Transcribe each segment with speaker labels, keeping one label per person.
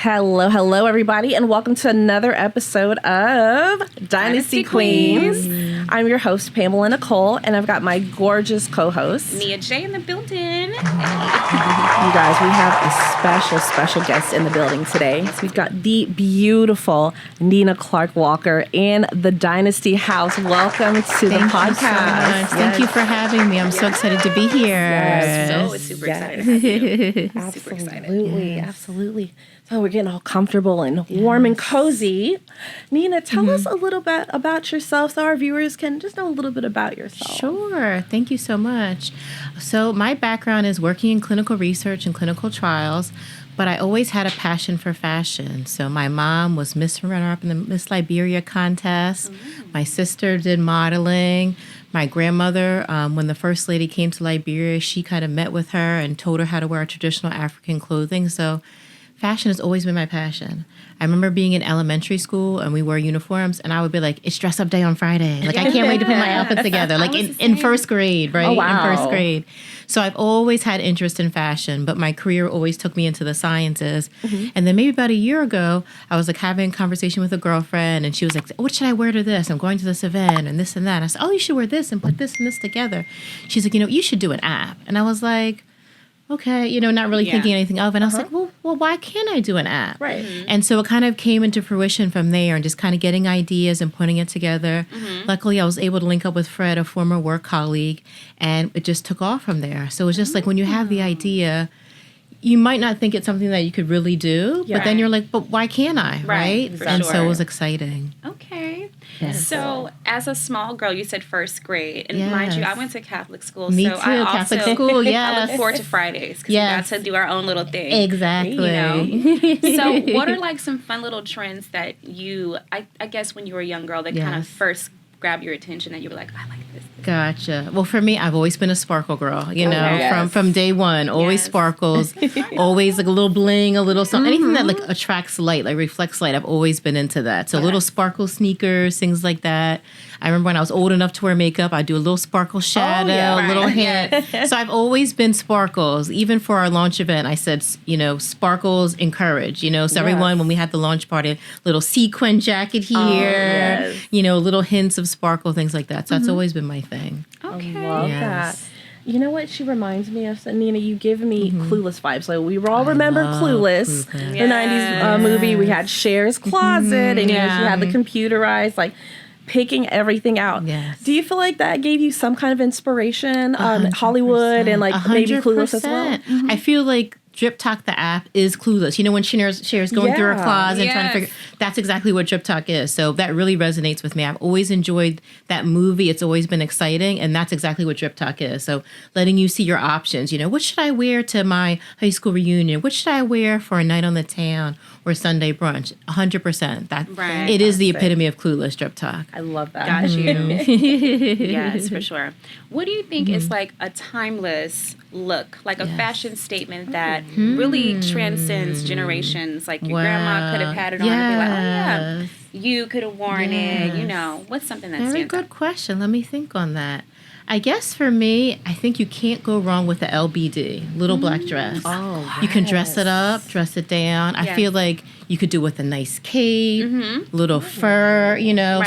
Speaker 1: Hello, everybody, and welcome to another episode of Dynasty Queens. I'm your host, Pamela Nicole, and I've got my gorgeous co-host,
Speaker 2: Nia J, in the building.
Speaker 1: You guys, we have a special guest in the building today. So we've got the beautiful Clarke Walker in the Dynasty house. Welcome to the podcast.
Speaker 3: Thank you so much. Thank you for having me. I'm so excited to be here.
Speaker 2: So super excited to have you.
Speaker 1: Absolutely. So we're getting all comfortable and warm and cozy. Nina, tell us a little bit about yourself so our viewers can just know a little bit about yourself.
Speaker 3: Sure. Thank you so much. So my background is working in clinical research and clinical trials, but I always had a passion for fashion. So my mom was Miss Runner-Up in the Miss Liberia contest. My sister did modeling. My grandmother, when the First Lady came to Liberia, she kind of met with her and told her how to wear traditional African clothing. So fashion has always been my passion. I remember being in elementary school and we wore uniforms and I would be like, it's dress up day on Friday. Like, I can't wait to put my outfit together. Like in first grade, right?
Speaker 1: Oh, wow.
Speaker 3: In first grade. So I've always had interest in fashion, but my career always took me into the sciences. And then maybe about a year ago, I was like having a conversation with a girlfriend and she was like, what should I wear to this? I'm going to this event and this and that. And I said, oh, you should wear this and put this and this together. She's like, you should do an app. And I was like, okay, not really thinking anything of it. And I was like, well, why can't I do an app?
Speaker 1: Right.
Speaker 3: And so it kind of came into fruition from there and just kind of getting ideas and putting it together. Luckily, I was able to link up with Fred, a former work colleague, and it just took off from there. So it's just like when you have the idea, you might not think it's something that you could really do, but then you're like, but why can't I? Right? And so it was exciting.
Speaker 2: Okay.
Speaker 3: Yes.
Speaker 2: So as a small girl, you said first grade. And mind you, I went to Catholic school.
Speaker 3: Me
Speaker 2: so
Speaker 3: too,
Speaker 2: I also,
Speaker 3: Catholic school, yes.
Speaker 2: I look forward to Fridays because we got to do our own little thing.
Speaker 3: Exactly.
Speaker 2: So what are like some fun little trends that you, I guess when you were a young girl, that kind of first grabbed your attention that you were like, I like this.
Speaker 3: Gotcha. Well, for me, I've always been a sparkle girl, from day one, always sparkles, always like a little bling, a little something, anything that like attracts light, like reflects light. I've always been into that. So little sparkle sneakers, things like that. I remember when I was old enough to wear makeup, I'd do a little sparkle shadow, a little hint. So I've always been sparkles. Even for our launch event, I said, sparkles encourage, so everyone, when we had the launch party, little sequin jacket here, little hints of sparkle, things like that. So that's always been my thing.
Speaker 2: Okay.
Speaker 1: I love that. You know what she reminds me of? Nina, you give me Clueless vibes. So we all remember Clueless, the 90s movie. We had Cher's closet, and she had the computerized, like, picking everything out.
Speaker 3: Yes.
Speaker 1: Do you feel like that gave you some kind of inspiration on Hollywood and like maybe Clueless as well?
Speaker 3: I feel like Driptock, the app, is Clueless. When Cher's going through her closet and trying to figure, that's exactly what Driptock is. So that really resonates with me. I've always enjoyed that movie. It's always been exciting, and that's exactly what Driptock is. So letting you see your options. What should I wear to my high school reunion? What should I wear for a night on the town or Sunday brunch? 100%. It is the epitome of Clueless, Driptock.
Speaker 1: I love that.
Speaker 2: Got you. Yes, for sure. What do you think is like a timeless look, like a fashion statement that really transcends generations? Like your grandma could have had it on and be like, oh yeah, you could have worn it. What's something that
Speaker 3: Very
Speaker 2: stands
Speaker 3: good
Speaker 2: out?
Speaker 3: question. Let me think on that. I guess for me, I think you can't go wrong with the LBD, little black dress.
Speaker 1: Oh,
Speaker 3: You can dress it up, dress it down. I feel like you could do with a nice cape, little fur,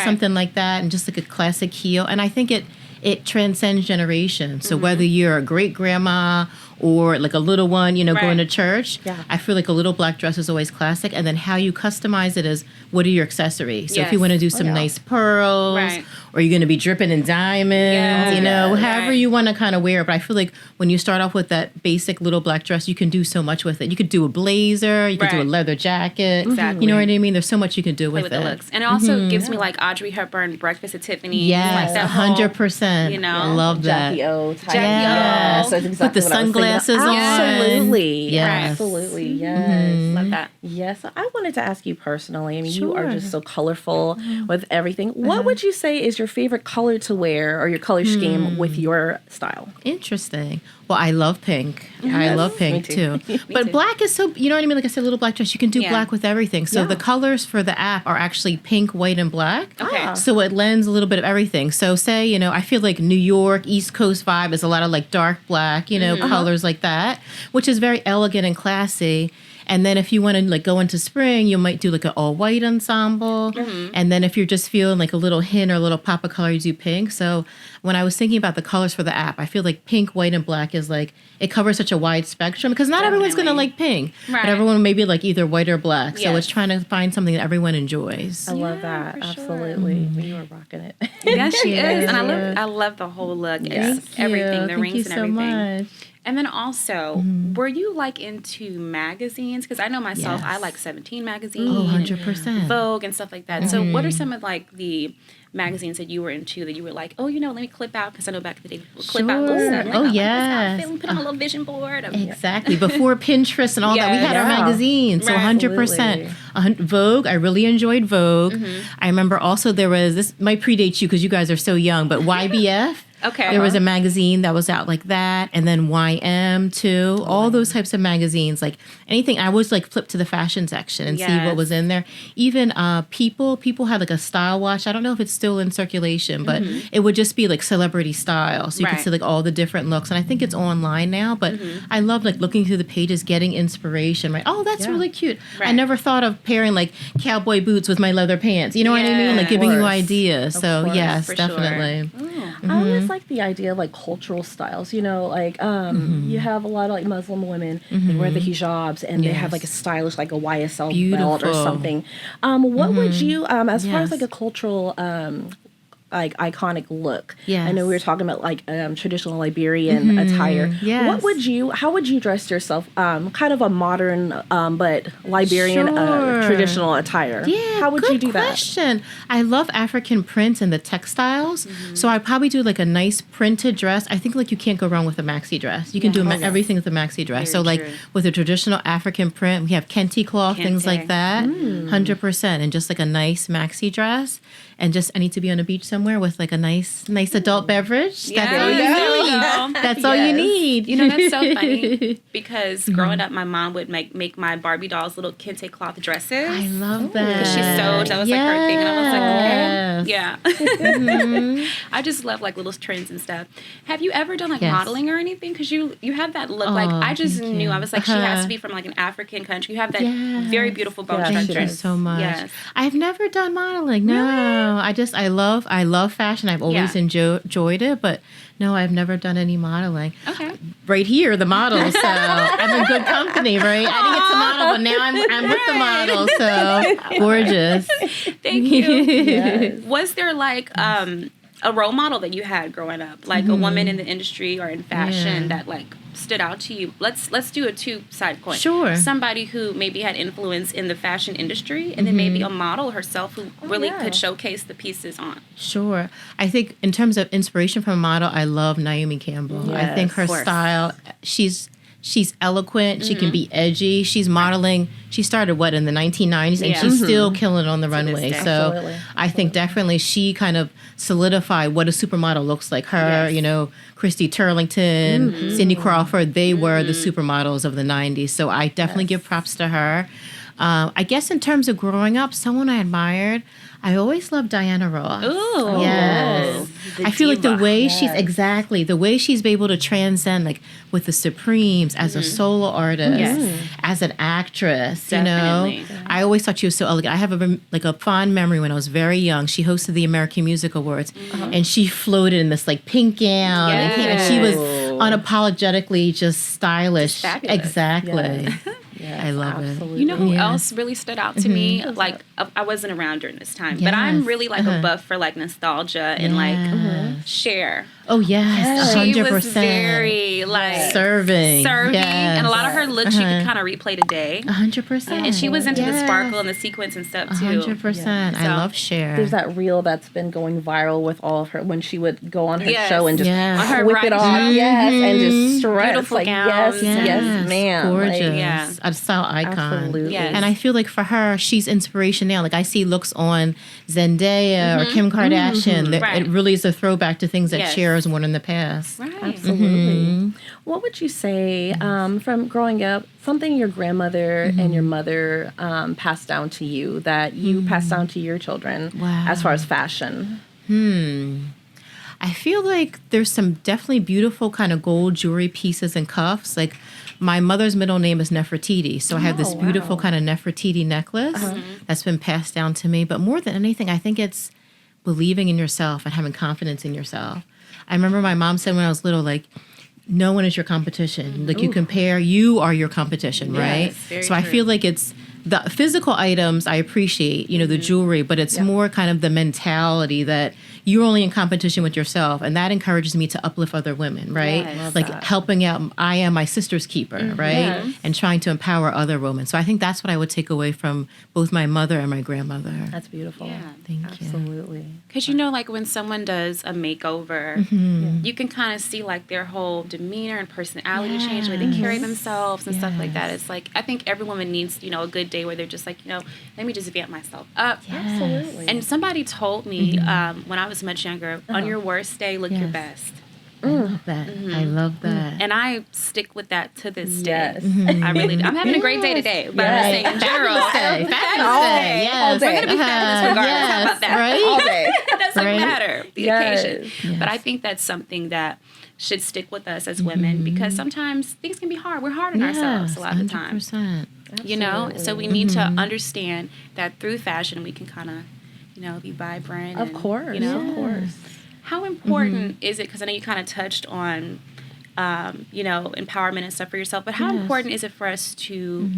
Speaker 3: something like that, and just like a classic heel. And I think it transcends generations. So whether you're a great grandma or like a little one, going to church, I feel like a little black dress is always classic. And then how you customize it is, what are your accessories? So if you want to do some nice pearls, or you're going to be dripping in diamonds, however you want to kind of wear it. But I feel like when you start off with that basic little black dress, you can do so much with it. You could do a blazer, you could do a leather jacket.
Speaker 2: Exactly.
Speaker 3: You know what I mean? There's so much you can do with it.
Speaker 2: The looks. And it also gives me like Audrey Hepburn, Breakfast at Tiffany's.
Speaker 3: Yes,
Speaker 2: like
Speaker 3: 100%.
Speaker 2: I
Speaker 3: love that.
Speaker 1: Jackie O type.
Speaker 2: Jackie O.
Speaker 1: So exactly
Speaker 3: Put the sunglasses on.
Speaker 1: Absolutely.
Speaker 3: Yes.
Speaker 1: Absolutely. Yes.
Speaker 2: Love that.
Speaker 1: Yes. So I wanted to ask you personally. I mean, you are just so colorful with everything. What would you say is your favorite color to wear or your color scheme with your style?
Speaker 3: Interesting. Well, I love pink. I love pink too. But black is so, you know what I mean? Like I said, little black dress, you can do black with everything. So the colors for the app are actually pink, white, and black.
Speaker 2: Okay.
Speaker 3: So it lends a little bit of everything. So say, I feel like New York, East Coast vibe is a lot of like dark black, colors like that, which is very elegant and classy. And then if you want to like go into spring, you might do like an all white ensemble. And then if you're just feeling like a little hint or a little pop of color, you do pink. So when I was thinking about the colors for the app, I feel like pink, white, and black is like, it covers such a wide spectrum because not everyone's going to like pink, but everyone maybe like either white or black. So it's trying to find something that everyone enjoys.
Speaker 1: I love that. Absolutely. You are rocking it.
Speaker 2: Yes, she is. And I love the whole look. It's everything, the rings and everything.
Speaker 3: Much.
Speaker 2: And then also, were you like into magazines? Because I know myself, I like 17 magazine,
Speaker 3: 100%.
Speaker 2: Vogue and stuff like that. So what are some of like the magazines that you were into that you were like, oh, let me clip out, because I know back in the day, people would clip out little stuff. Like, put on a little vision board.
Speaker 3: Exactly. Before Pinterest and all that, we had our magazines. So 100%. Vogue, I really enjoyed Vogue. I remember also there was, this might predate you because you guys are so young, but YBF.
Speaker 2: Okay.
Speaker 3: There was a magazine that was out like that, and then YM too. All those types of magazines, like anything. I always like flip to the fashion section and see what was in there. Even People had like a style watch. I don't know if it's still in circulation, but it would just be like celebrity style, so you could see like all the different looks. And I think it's online now, but I love like looking through the pages, getting inspiration. Right? Oh, that's really cute. I never thought of pairing like cowboy boots with my leather pants. You know what I mean? Like giving you ideas. So yes, definitely.
Speaker 1: I always like the idea of like cultural styles, like you have a lot of like Muslim women, they wear the hijabs and they have like a stylish, like a YSL belt or something. What would you, as far as like a cultural like iconic look. I know we were talking about like traditional Liberian attire. How would you dress yourself? Kind of a modern but Liberian traditional attire. How would you do
Speaker 3: question. I love African prints and the textiles. So I'd probably do like a nice printed dress. I think like you can't go wrong with a maxi dress. You can do everything with a maxi dress. So like with a traditional African print, we have kente cloth, things like that. 100%. And just like a nice maxi dress. And just, I need to be on a beach somewhere with like a nice adult beverage.
Speaker 2: That's all you need.
Speaker 3: That's all you need.
Speaker 2: That's so funny because growing up, my mom would make my Barbie dolls little kente cloth dresses.
Speaker 3: I love that.
Speaker 2: Because she sewed. That was like her thing. And I was like, okay. Yeah. I just love like little trends and stuff. Have you ever done like modeling or anything? Because you have that look. Like I just knew. I was like, she has to be from like an African country. You have that very beautiful bone structure.
Speaker 3: Thank you so much. Yes. I've never done modeling. No. Really? I love fashion. I've always enjoyed it, but no, I've never done any modeling.
Speaker 2: Okay.
Speaker 3: Right here, the model. So I'm in good company, right? I didn't get to model, but now I'm with the model. So gorgeous.
Speaker 2: Thank you. Was there like a role model that you had growing up, like a woman in the industry or in fashion that like stood out to you? Let's do a two-side coin.
Speaker 3: Sure.
Speaker 2: Somebody who maybe had influence in the fashion industry, and then maybe a model herself who really could showcase the pieces on.
Speaker 3: Sure. I think in terms of inspiration from a model, I love Naomi Campbell. I think her style, she's eloquent. She can be edgy. She's modeling. She started in the 1990s, and she's still killing it on the runway. So I think definitely she kind of solidified what a supermodel looks like. Her, Christy Turlington, Cindy Crawford, they were the supermodels of the 90s. So I definitely give props to her. I guess in terms of growing up, someone I admired, I always loved Diana Ross.
Speaker 2: Ooh.
Speaker 3: Yes. I feel like the way the way she's been able to transcend, like with the Supremes as a solo artist, as an actress,
Speaker 2: Definitely.
Speaker 3: I always thought she was so elegant. I have a fond memory when I was very young. She hosted the American Music Awards, and she floated in this like pink gown, and she was unapologetically just stylish.
Speaker 2: Fabulous.
Speaker 3: Exactly.
Speaker 1: Yes,
Speaker 3: I love
Speaker 1: absolutely.
Speaker 3: it.
Speaker 2: You know who else really stood out to me? Like, I wasn't around during this time, but I'm really like a buff for like nostalgia and like Cher.
Speaker 3: Oh, yes. 100%.
Speaker 2: She was very like
Speaker 3: serving.
Speaker 2: And a lot of her looks you could kind of replay today.
Speaker 3: 100%.
Speaker 2: And she was into the sparkle and the sequins and stuff too.
Speaker 3: 100%. I love Cher.
Speaker 1: There's that reel that's been going viral with all of her when she would go on her show and just
Speaker 2: on her
Speaker 1: whip it off, and just stress.
Speaker 2: Beautiful
Speaker 1: like
Speaker 2: gowns.
Speaker 1: yes, ma'am.
Speaker 3: Gorgeous. A style icon.
Speaker 1: Absolutely.
Speaker 2: Yes.
Speaker 3: And I feel like for her, she's inspiration now. Like I see looks on Zendaya or Kim Kardashian. That it really is a throwback to things that Cher has worn in the past.
Speaker 2: Right.
Speaker 1: Absolutely. What would you say from growing up, something your grandmother and your mother passed down to you that you passed down to your children as far as fashion?
Speaker 3: I feel like there's some definitely beautiful kind of gold jewelry pieces and cuffs. Like my mother's middle name is Nefertiti, so I have this beautiful kind of Nefertiti necklace that's been passed down to me. But more than anything, I think it's believing in yourself and having confidence in yourself. I remember my mom said when I was little, like, no one is your competition. Like, you are your competition, right? So I feel like it's the physical items I appreciate, the jewelry, but it's more kind of the mentality that you're only in competition with yourself. And that encourages me to uplift other women, right?
Speaker 1: Yes.
Speaker 3: Like helping out, I am my sister's keeper, right?
Speaker 1: Yes.
Speaker 3: And trying to empower other women. So I think that's what I would take away from both my mother and my grandmother.
Speaker 1: That's beautiful.
Speaker 2: Yeah.
Speaker 3: Thank you.
Speaker 1: Absolutely.
Speaker 2: Because like when someone does a makeover, you can kind of see like their whole demeanor and personality change, the way they carry themselves and stuff like that. It's like, I think every woman needs, a good day where they're just like, let me just vamp myself up.
Speaker 1: Absolutely.
Speaker 2: And somebody told me when I was much younger, on your worst day, look your best.
Speaker 3: I love that. I love that.
Speaker 2: And I stick with that to this
Speaker 1: Yes.
Speaker 2: day. I really do. I'm having a great day today, but I'm saying in general.
Speaker 3: Fabulous day. Yes.
Speaker 2: We're going to be fabulous regardless. How about that?
Speaker 3: Right?
Speaker 1: All day.
Speaker 2: It doesn't matter, the occasion.
Speaker 3: Yes.
Speaker 2: But I think that's something that should stick with us as women because sometimes things can be hard. We're hard on ourselves a lot of the time.
Speaker 3: 100%.
Speaker 2: So we need to understand that through fashion we can kind of, be vibrant.
Speaker 1: Of course. Of course.
Speaker 2: How important is it, because I know you kind of touched on, empowerment and stuff for yourself, but how important is it for us to,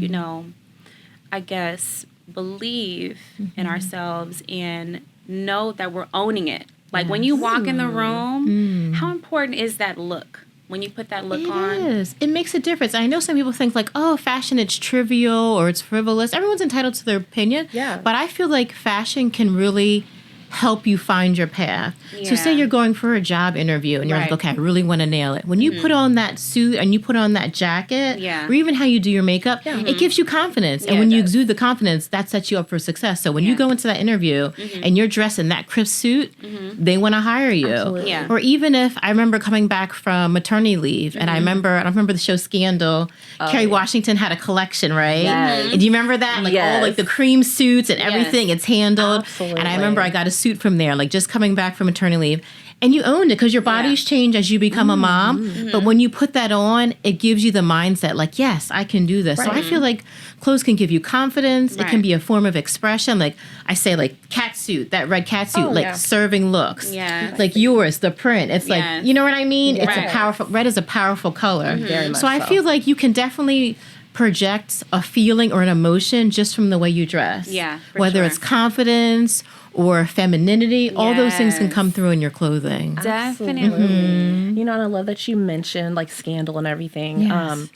Speaker 2: I guess, believe in ourselves and know that we're owning it? Like when you walk in the room, how important is that look? When you put that look on?
Speaker 3: It is. It makes a difference. I know some people think like, oh, fashion, it's trivial or it's frivolous. Everyone's entitled to their opinion.
Speaker 1: Yeah.
Speaker 3: But I feel like fashion can really help you find your path. So say you're going for a job interview and you're like, okay, I really want to nail it. When you put on that suit and you put on that jacket, or even how you do your makeup, it gives you confidence. And when you exude the confidence, that sets you up for success. So when you go into that interview and you're dressed in that crisp suit, they want to hire you.
Speaker 1: Absolutely.
Speaker 2: Yeah.
Speaker 3: Or even if I remember coming back from maternity leave and I remember the show Scandal, Kerry Washington had a collection, right?
Speaker 1: Yes.
Speaker 3: And do you remember that? Like all like the cream suits and everything, it's handled.
Speaker 1: Absolutely.
Speaker 3: And I remember I got a suit from there, like just coming back from maternity leave. And you owned it because your bodies change as you become a mom. But when you put that on, it gives you the mindset like, yes, I can do this. So I feel like clothes can give you confidence. It can be a form of expression. Like I say, like cat suit, that red cat suit, serving looks.
Speaker 2: Yeah.
Speaker 3: Like yours, the print. It's like, you know what I mean?
Speaker 1: Yes.
Speaker 3: It's a powerful, red is a powerful color.
Speaker 1: Very much
Speaker 3: So I feel like you can definitely project a feeling or an emotion just from the way you dress.
Speaker 2: Yeah, for
Speaker 3: Whether
Speaker 2: sure.
Speaker 3: it's confidence or femininity, all those things can come through in your clothing.
Speaker 2: Definitely.
Speaker 1: And I love that you mentioned like Scandal and everything.
Speaker 3: Yes.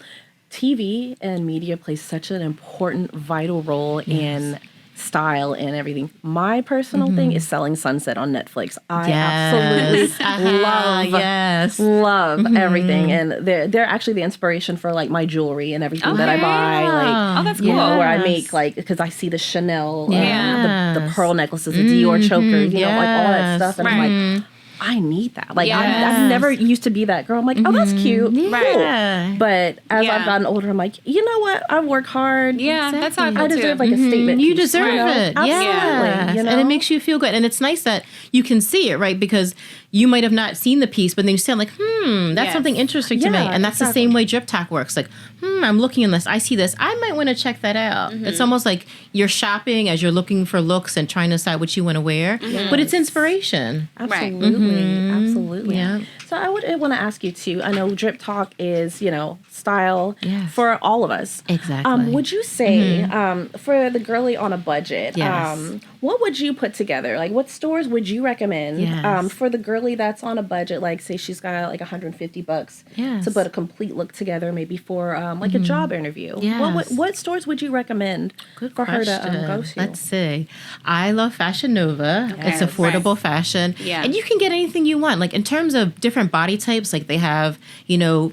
Speaker 1: TV and media plays such an important, vital role in style and everything. My personal thing is Selling Sunset on Netflix. I absolutely love everything, and they're actually the inspiration for like my jewelry and everything that I buy. Like,
Speaker 2: oh, that's cool.
Speaker 1: where I make like, because I see the Chanel, the pearl necklaces, the Dior chokers, like all that stuff, and I'm like, I need that. Like, I've never used to be that girl. I'm like, oh, that's cute. Cool. But as I've gotten older, I'm like, you know what? I work hard.
Speaker 2: Yeah, that's how I feel
Speaker 1: I deserve like a statement
Speaker 3: You
Speaker 1: piece,
Speaker 3: deserve it.
Speaker 1: Absolutely.
Speaker 3: Yes. And it makes you feel good. And it's nice that you can see it, right? Because you might have not seen the piece, but then you say like, that's something interesting to me. And that's the same way Driptock works. Like, I'm looking in this. I see this. I might want to check that out. It's almost like you're shopping as you're looking for looks and trying to decide what you want to wear. But it's inspiration.
Speaker 1: Absolutely. Absolutely.
Speaker 3: Yeah.
Speaker 1: So I would want to ask you too. I know Driptock is, style for all of us.
Speaker 3: Exactly.
Speaker 1: Would you say for the girly on a budget,
Speaker 3: Yes.
Speaker 1: what would you put together? Like what stores would you recommend
Speaker 3: Yes.
Speaker 1: for the girly that's on a budget? Like say she's got like $150
Speaker 3: Yes.
Speaker 1: to put a complete look together, maybe for like a job interview.
Speaker 3: Yes.
Speaker 1: What stores would you recommend for her to go to?
Speaker 3: Let's see. I love Fashion Nova. It's affordable fashion.
Speaker 2: Yeah.
Speaker 3: And you can get anything you want. Like in terms of different different body types. Like they have,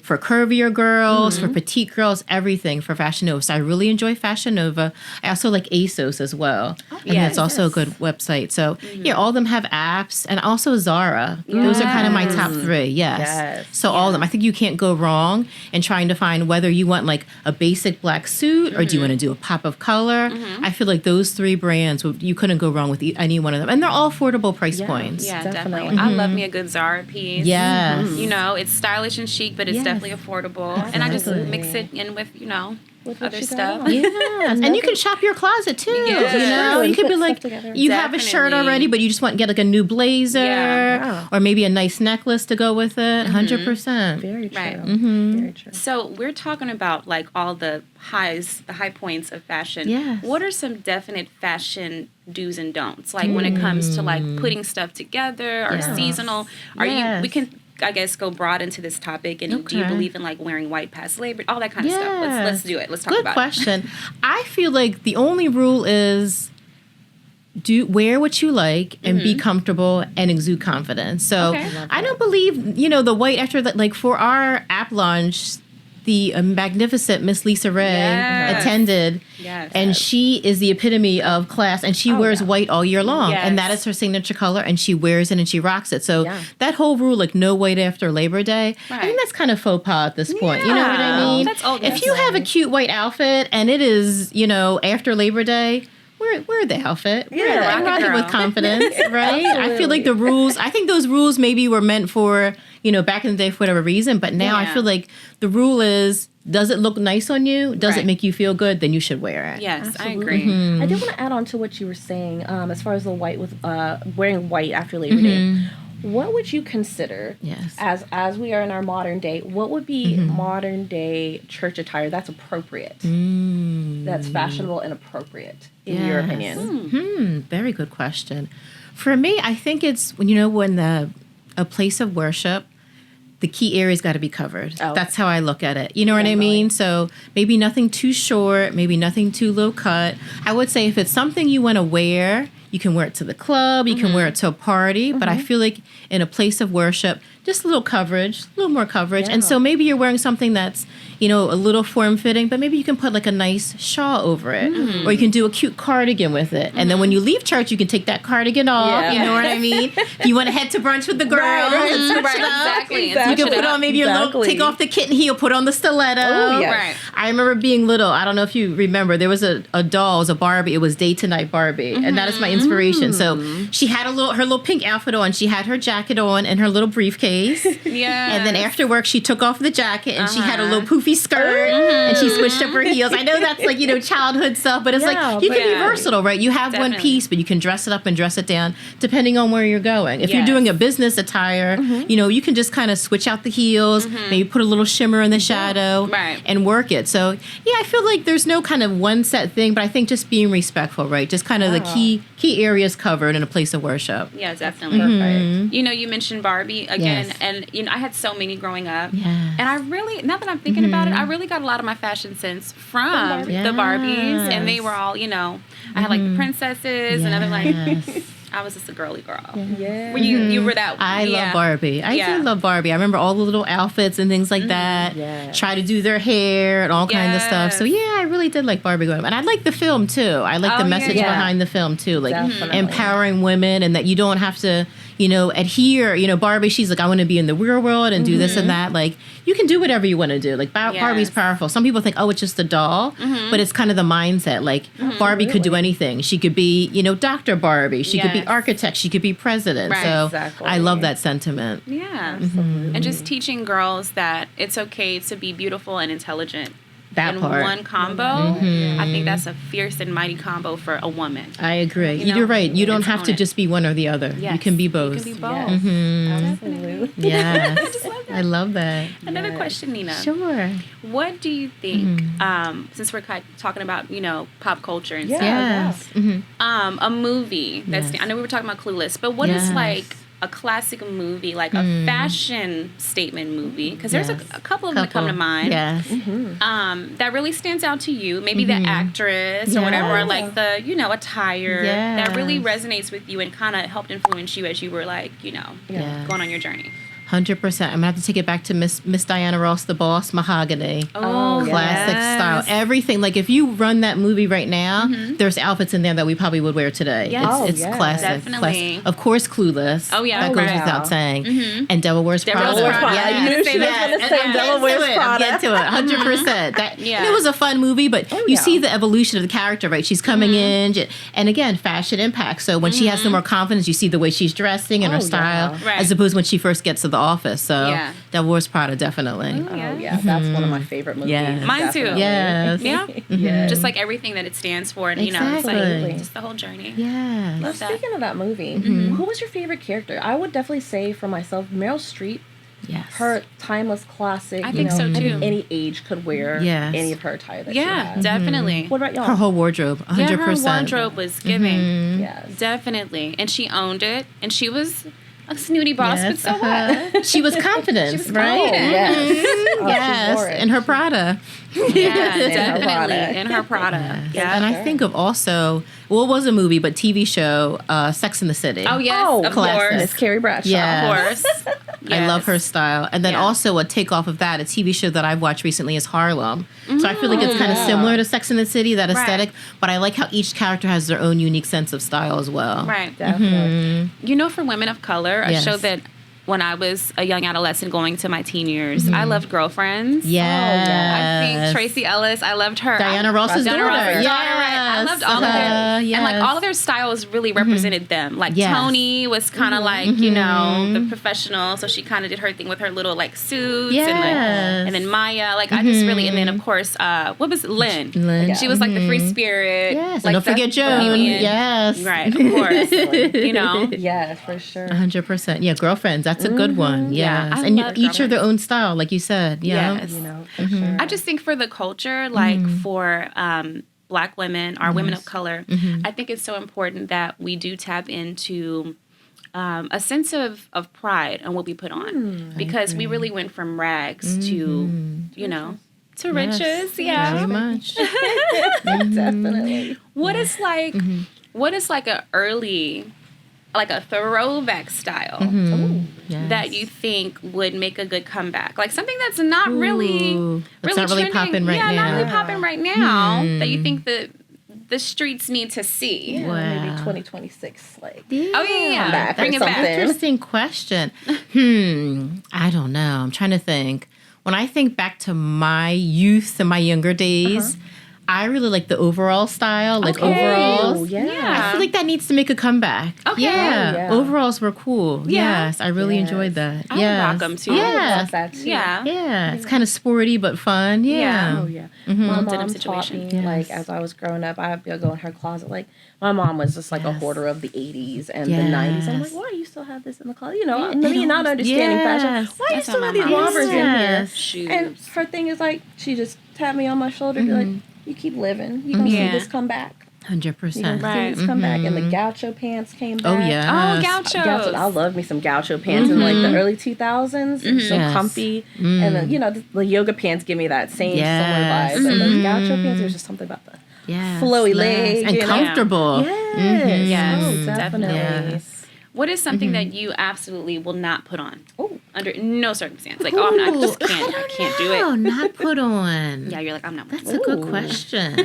Speaker 3: for curvier girls, for petite girls, everything for Fashion Nova. So I really enjoy Fashion Nova. I also like ASOS as well. And that's also a good website. So all of them have apps, and also Zara. Those are kind of my top 3. Yes. So all of them. I think you can't go wrong in trying to find whether you want like a basic black suit or do you want to do a pop of color. I feel like those 3 brands, you couldn't go wrong with any one of them. And they're all affordable price points.
Speaker 2: Yeah, definitely. I love me a good Zara piece.
Speaker 3: Yes.
Speaker 2: It's stylish and chic, but it's definitely affordable. Absolutely. And I just mix it in with, other stuff.
Speaker 3: And you can shop your closet too. You could be like, you have a shirt already, but you just want to get like a new blazer or maybe a nice necklace to go with it. 100%.
Speaker 1: Very true.
Speaker 2: Right.
Speaker 1: Very true.
Speaker 2: So we're talking about like all the high points of fashion.
Speaker 3: Yes.
Speaker 2: What are some definite fashion do's and don'ts? Like when it comes to like putting stuff together or seasonal, we can, I guess, go broad into this topic. And do you believe in like wearing white past Labor, all that kind of stuff? Let's do it. Let's talk about it.
Speaker 3: Good question. I feel like the only rule is wear what you like and be comfortable and exude confidence. So I don't believe, the white after that, like for our app launch, the magnificent Miss Lisa Ray attended, and she is the epitome of class, and she wears white all year long, and that is her signature color, and she wears it and she rocks it. So that whole rule, like no white after Labor Day, I think that's kind of faux pas at this point. You know what I mean?
Speaker 2: That's old.
Speaker 3: If you have a cute white outfit and it is, after Labor Day, wear the outfit. Rock it with confidence, right? I feel like the rules, I think those rules maybe were meant for, back in the day for whatever reason, but now I feel like the rule is, does it look nice on you? Does it make you feel good? Then you should wear it.
Speaker 2: Yes,
Speaker 1: absolutely.
Speaker 2: I agree.
Speaker 1: I did want to add on to what you were saying as far as the white with wearing white after Labor Day. What would you consider, as we are in our modern day, what would be modern day church attire that's appropriate, that's fashionable and appropriate, in your opinion?
Speaker 3: Very good question. For me, I think it's, when a place of worship, the key area's got to be covered. That's how I look at it. You know what I mean? So maybe nothing too short, maybe nothing too low cut. I would say if it's something you want to wear, you can wear it to the club, you can wear it to a party, but I feel like in a place of worship, just a little coverage, a little more coverage. And so maybe you're wearing something that's, a little form-fitting, but maybe you can put like a nice shawl over it. Or you can do a cute cardigan with it. And then when you leave church, you can take that cardigan off. You know what I mean? If you want to head to brunch with the girls,
Speaker 2: Exactly.
Speaker 3: You can put on maybe your little, take off the kitten heel, put on the stiletto. I remember being little. I don't know if you remember. There was a doll, it was a Barbie. It was Day to Night Barbie. And that is my inspiration. So she had her little pink outfit on. She had her jacket on and her little briefcase. And then after work, she took off the jacket and she had a little poofy skirt and she switched up her heels. I know that's like, childhood stuff, but it's like, you can be versatile, right? You have one piece, but you can dress it up and dress it down depending on where you're going. If you're doing a business attire, you can just kind of switch out the heels, maybe put a little shimmer in the shadow and work it. So I feel like there's no kind of one set thing, but I think just being respectful, right? Just kind of the key areas covered in a place of worship.
Speaker 2: Yeah, definitely. Perfect. You mentioned Barbie again, and I had so many growing up, and I really, now that I'm thinking about it, I really got a lot of my fashion sense from the Barbies, and they were all, I had like the princesses and other like. I was just a girly girl. Yeah. You were that.
Speaker 3: I love Barbie. I do love Barbie. I remember all the little outfits and things like that. Yeah. Try to do their hair and all kinds of stuff. So I really did like Barbie growing up. And I like the film too. I like the message behind the film too. Like empowering women, and that you don't have to, adhere. Barbie, she's like, I want to be in the real world and do this and that. Like, you can do whatever you want to do. Like, Barbie's powerful. Some people think, it's just a doll. But it's kind of the mindset. Like, Barbie could do anything. She could be, Dr. Barbie. She could be architect. She could be president. So I love that sentiment.
Speaker 2: Yeah. And just teaching girls that it's okay to be beautiful and intelligent.
Speaker 3: That
Speaker 2: in
Speaker 3: part.
Speaker 2: one combo, I think that's a fierce and mighty combo for a woman.
Speaker 3: I agree. You're right. You don't have to just be one or the other. Yes. You can be both.
Speaker 2: You can be both.
Speaker 1: Absolutely.
Speaker 3: Yes.
Speaker 2: I just love that.
Speaker 3: I love that.
Speaker 2: Another question, Nina.
Speaker 3: Sure.
Speaker 2: What do you think, since we're talking about, pop culture and stuff,
Speaker 3: Yes.
Speaker 2: a movie that's, I know we were talking about Clueless, but what is like a classic movie, like a fashion statement movie, because there's a couple of them that come to mind.
Speaker 3: Yes.
Speaker 2: That really stands out to you. Maybe the actress or whatever, or like the, attire that really resonates with you and kind of helped influence you as you were like, going on your journey.
Speaker 3: 100%. I'm gonna have to take it back to Miss Diana Ross, the boss, mahogany.
Speaker 2: Oh,
Speaker 3: Classic style. Everything. Like if you run that movie right now, there's outfits in there that we probably would wear today.
Speaker 2: Yes.
Speaker 3: It's classic.
Speaker 2: Definitely.
Speaker 3: Classic. Of course, Clueless.
Speaker 2: Oh, yeah.
Speaker 3: That goes without saying. And Devil Wears Prada.
Speaker 2: Devil Wears Prada.
Speaker 1: I knew she was going to say Devil Wears Prada.
Speaker 3: Get to it. 100%. And it was a fun movie, but you see the evolution of the character, right? She's coming in, and again, fashion impact. So when she has some more confidence, you see the way she's dressing and her style, as opposed to when she first gets to the office. So Devil Wears Prada, definitely.
Speaker 1: That's one of my favorite movies.
Speaker 3: Yes.
Speaker 2: Mine too.
Speaker 3: Yes.
Speaker 2: Yeah. Just like everything that it stands for, and it's like just the whole journey.
Speaker 3: Yes.
Speaker 1: Well, speaking of that movie, who was your favorite character? I would definitely say for myself, Meryl Streep.
Speaker 3: Yes.
Speaker 1: Her timeless classic.
Speaker 2: I think so too.
Speaker 1: Any age could wear any of her attire that she had.
Speaker 2: Definitely.
Speaker 1: What about y'all?
Speaker 3: Her whole wardrobe, 100%.
Speaker 2: Yeah, her wardrobe was giving.
Speaker 1: Yes.
Speaker 2: Definitely. And she owned it. And she was a snooty boss, but so what?
Speaker 3: She was confident, right?
Speaker 1: Yes.
Speaker 3: And her Prada.
Speaker 2: Yeah, definitely. In her Prada.
Speaker 3: Yeah. And I think of also, well, it was a movie, but TV show, Sex and the City.
Speaker 2: Oh, yes, of course.
Speaker 1: Miss Carrie Bradshaw.
Speaker 3: Yeah.
Speaker 2: Of course.
Speaker 3: I love her style. And then also a takeoff of that, a TV show that I've watched recently is Harlem. So I feel like it's kind of similar to Sex and the City, that aesthetic, but I like how each character has their own unique sense of style as well.
Speaker 2: Right.
Speaker 1: Definitely.
Speaker 2: You know, for women of color, a show that when I was a young adolescent going to my teen years, I loved Girlfriends.
Speaker 3: Yes.
Speaker 2: I think Tracy Ellis, I loved her.
Speaker 3: Diana Ross's daughter.
Speaker 2: Right. I loved all of them.
Speaker 3: Yes.
Speaker 2: And like all of their styles really represented them. Like Toni was kind of like, you know, the professional. So she kind of did her thing with her little like suits. And then Maya, like I just really, and then of course, what was it? Lynn. She was like the free spirit.
Speaker 3: Yes.
Speaker 2: Like,
Speaker 3: And don't forget Joan. Yes.
Speaker 2: Right, of course. You know.
Speaker 1: Yeah, for sure.
Speaker 3: 100%. Yeah, Girlfriends. That's a good one. Yes.
Speaker 2: I
Speaker 3: And
Speaker 2: love
Speaker 3: each are their
Speaker 2: Girlfriends.
Speaker 3: own style, like you said. Yeah.
Speaker 2: Yes.
Speaker 1: You know, for sure.
Speaker 2: I just think for the culture, like for Black women or women of color, I think it's so important that we do tap into a sense of pride in what we put on. Because we really went from rags to, you know, to riches. Yeah.
Speaker 3: Very much.
Speaker 1: Definitely.
Speaker 2: What is like, what is like a early, like a throwback style that you think would make a good comeback? Like something that's not really
Speaker 3: popping right now.
Speaker 2: not really popping right now that you think that the streets need to see.
Speaker 1: Yeah, maybe 2026. Like,
Speaker 2: Oh yeah,
Speaker 1: back
Speaker 2: bring
Speaker 1: or
Speaker 2: it back.
Speaker 1: something.
Speaker 3: Interesting question. I don't know. I'm trying to think. When I think back to my youth and my younger days, I really like the overall style, like overalls.
Speaker 1: Oh, yeah.
Speaker 3: I feel like that needs to make a comeback.
Speaker 2: Okay.
Speaker 3: Yeah. Overalls were cool.
Speaker 2: Yeah.
Speaker 3: Yes. I really enjoyed that.
Speaker 2: I would rock them too.
Speaker 3: Yes.
Speaker 1: Love that too.
Speaker 2: Yeah.
Speaker 3: Yeah. It's kind of sporty but fun. Yeah.
Speaker 1: Oh yeah. My mom taught
Speaker 2: situation.
Speaker 1: me like as I was growing up, I'd be go in her closet. Like my mom was just like a hoarder of the 80s and the 90s. I'm like, why do you still have this in the closet? You know, me not understanding fashion. Why do you still have these robbers in here?
Speaker 2: Shoes.
Speaker 1: And her thing is like, she just tapped me on my shoulder, be like, you keep living. You gonna see this come back.
Speaker 3: 100%.
Speaker 1: You gonna see this come back. And the gaucho pants came back.
Speaker 3: Oh, yeah.
Speaker 2: Oh, gauchos.
Speaker 1: I love me some gaucho pants in like the early 2000s. So comfy. And then, you know, the yoga pants give me that same similar vibe. And those gaucho pants, there's just something about the flowy legs.
Speaker 3: And comfortable.
Speaker 1: Yes.
Speaker 2: Yes,
Speaker 1: Oh, definitely.
Speaker 3: Yes.
Speaker 2: What is something that you absolutely will not put on? Under no circumstance. Like, I just can't. I can't do it.
Speaker 3: Oh, not put on.
Speaker 2: Yeah, you're like, I'm not.
Speaker 3: That's a good question.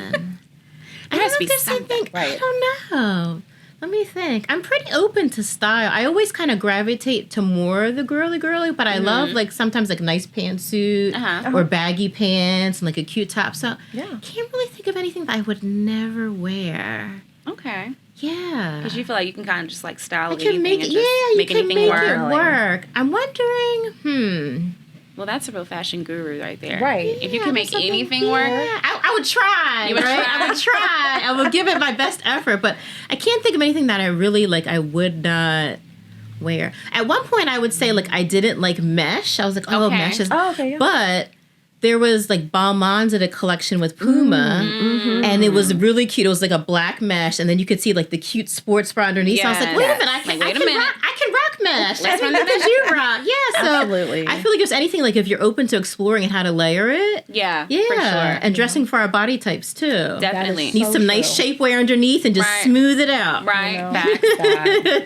Speaker 3: I
Speaker 2: has to
Speaker 3: don't
Speaker 2: be
Speaker 3: know if there's something.
Speaker 1: right.
Speaker 3: I don't know. Let me think. I'm pretty open to style. I always kind of gravitate to more of the girly, but I love like sometimes like nice pantsuit or baggy pants and like a cute top. So can't really think of anything that I would never wear.
Speaker 2: Okay.
Speaker 3: Yeah.
Speaker 2: Because you feel like you can kind of just like style
Speaker 3: I
Speaker 2: anything
Speaker 3: can make
Speaker 2: and
Speaker 3: it.
Speaker 2: just
Speaker 3: Yeah,
Speaker 2: make
Speaker 3: you can
Speaker 2: anything
Speaker 3: make
Speaker 2: work.
Speaker 3: it work. I'm wondering.
Speaker 2: Well, that's a real fashion guru right there.
Speaker 1: Right.
Speaker 2: If you can make anything work.
Speaker 3: I would try.
Speaker 2: You would
Speaker 3: right?
Speaker 2: try.
Speaker 3: I would try. I would give it my best effort, but I can't think of anything that I really like. I would not wear. At one point, I would say like I didn't like mesh. I was like, oh,
Speaker 2: Okay.
Speaker 3: mesh is.
Speaker 1: Oh, okay, yeah.
Speaker 3: But there was like Balmain's at a collection with Puma, and it was really cute. It was like a black mesh, and then you could see like the cute sports bra underneath. So I was like, wait a minute, I can rock mesh.
Speaker 2: Let's
Speaker 3: I think
Speaker 2: run the
Speaker 3: that's what you rock. Yeah, so
Speaker 1: Absolutely.
Speaker 3: I feel like if anything, like if you're open to exploring and how to layer it.
Speaker 2: Yeah,
Speaker 3: Yeah,
Speaker 2: for sure.
Speaker 3: and dressing for our body types too.
Speaker 2: Definitely.
Speaker 3: Need some nice shapewear underneath and just smooth it out.
Speaker 2: Right.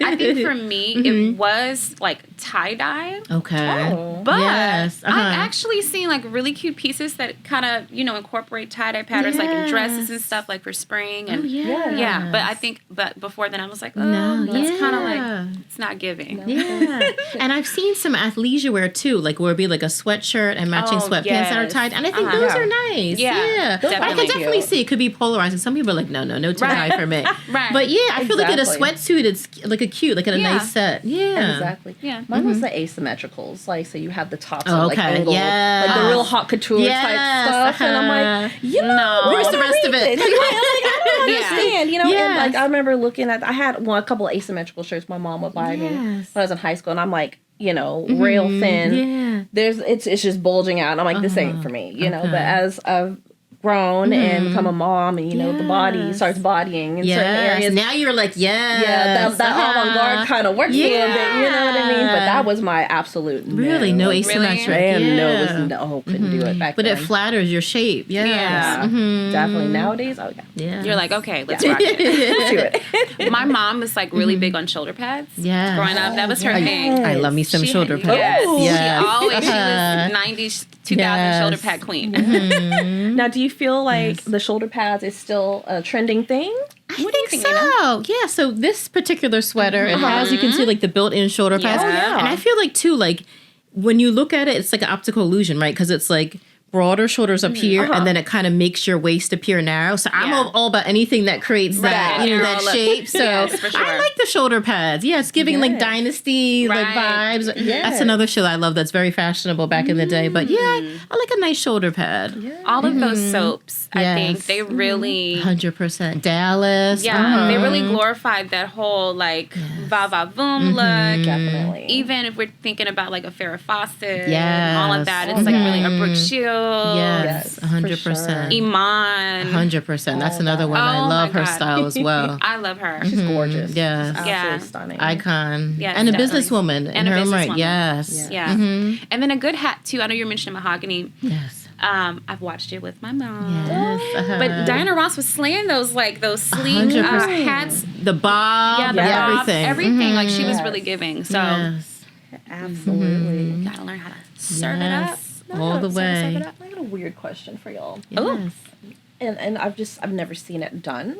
Speaker 2: I think for me, it was like tie-dye.
Speaker 3: Okay.
Speaker 1: Oh.
Speaker 2: But
Speaker 3: Yes.
Speaker 2: I've actually seen like really cute pieces that kind of, incorporate tie-dye patterns like in dresses and stuff like for spring. And yeah. But I think, before then I was like, that's kind of like, it's not giving.
Speaker 3: Yeah. And I've seen some athleisure wear too, like where it'd be like a sweatshirt and matching sweatpants that are tied. And I think those are nice.
Speaker 2: Yeah.
Speaker 3: I can definitely see it could be polarizing. Some people are like, no tie for me.
Speaker 2: Right.
Speaker 3: But yeah, I feel like in a sweatsuit, it's like a nice set. Yeah.
Speaker 1: Exactly.
Speaker 2: Yeah.
Speaker 1: Mine was the asymmetricals. Like, so you have the tops
Speaker 3: Oh,
Speaker 1: like
Speaker 3: okay.
Speaker 1: angled,
Speaker 3: Yes.
Speaker 1: like the real hot couture type stuff. And I'm like,
Speaker 3: where's the rest of it?
Speaker 1: I don't understand, And
Speaker 3: Yes.
Speaker 1: like I remember looking at, I had a couple of asymmetrical shirts my mom would buy me when I was in high school, and I'm like, rail thin.
Speaker 3: Yeah.
Speaker 1: It's just bulging out. And I'm like, this ain't for me, But as I've grown and become a mom, and the body starts bodying in certain areas.
Speaker 3: Now you're like,
Speaker 1: that avant-garde kind of works a little bit, you know what I mean? But that was my absolute
Speaker 3: really no asymmetric.
Speaker 1: And couldn't do it back
Speaker 3: but
Speaker 1: then.
Speaker 3: it flatters your shape.
Speaker 2: Yeah.
Speaker 1: Definitely. Nowadays,
Speaker 2: You're like, okay, let's rock it.
Speaker 1: let's do it.
Speaker 2: My mom was like really big on shoulder pads.
Speaker 3: Yeah.
Speaker 2: Growing up, that was her thing.
Speaker 3: I love me some shoulder pads.
Speaker 2: Yes. She was 90s, 2000 shoulder pad queen.
Speaker 1: Now, do you feel like the shoulder pads is still a trending thing?
Speaker 3: I think so. Yeah. So this particular sweater, it has, you can see like the built-in shoulder pads.
Speaker 1: Yeah.
Speaker 3: And I feel like too, like when you look at it, it's like an optical illusion, right? Because it's like broader shoulders up here, and then it kind of makes your waist appear narrow. So I'm all about anything that creates that, that shape. So I like the shoulder pads. Yeah, it's giving like Dynasty like vibes.
Speaker 1: Yes.
Speaker 3: That's another show I love that's very fashionable back in the day. But yeah, I like a nice shoulder pad.
Speaker 2: All of those soaps, I think they really
Speaker 3: 100% Dallas.
Speaker 2: they really glorified that whole like va va voom look.
Speaker 1: Definitely.
Speaker 2: Even if we're thinking about like a Farrah Fawcett,
Speaker 3: Yes.
Speaker 2: all of that, it's like really a Brooke Shields.
Speaker 3: Yes,
Speaker 1: for
Speaker 3: 100%.
Speaker 1: sure.
Speaker 2: Iman.
Speaker 3: 100%. That's another one. I love her style as well.
Speaker 2: I love her.
Speaker 1: She's gorgeous.
Speaker 3: Yes.
Speaker 1: Absolutely stunning.
Speaker 3: Icon.
Speaker 2: Yes,
Speaker 3: and a
Speaker 2: definitely.
Speaker 3: businesswoman in her own right. Yes.
Speaker 2: Yeah. And then a good hat too. I know you're mentioning mahogany.
Speaker 3: Yes.
Speaker 2: I've watched it with my mom.
Speaker 3: Yes.
Speaker 2: But Diana Ross was slaying those sleek
Speaker 3: 100%.
Speaker 2: hats.
Speaker 3: The bob.
Speaker 2: The bob,
Speaker 3: everything.
Speaker 2: everything. Like she was really giving. So
Speaker 3: Yes.
Speaker 1: Absolutely.
Speaker 2: gotta learn how to serve it up.
Speaker 3: All the way.
Speaker 1: I got a weird question for y'all.
Speaker 3: Yes.
Speaker 1: And I've never seen it done.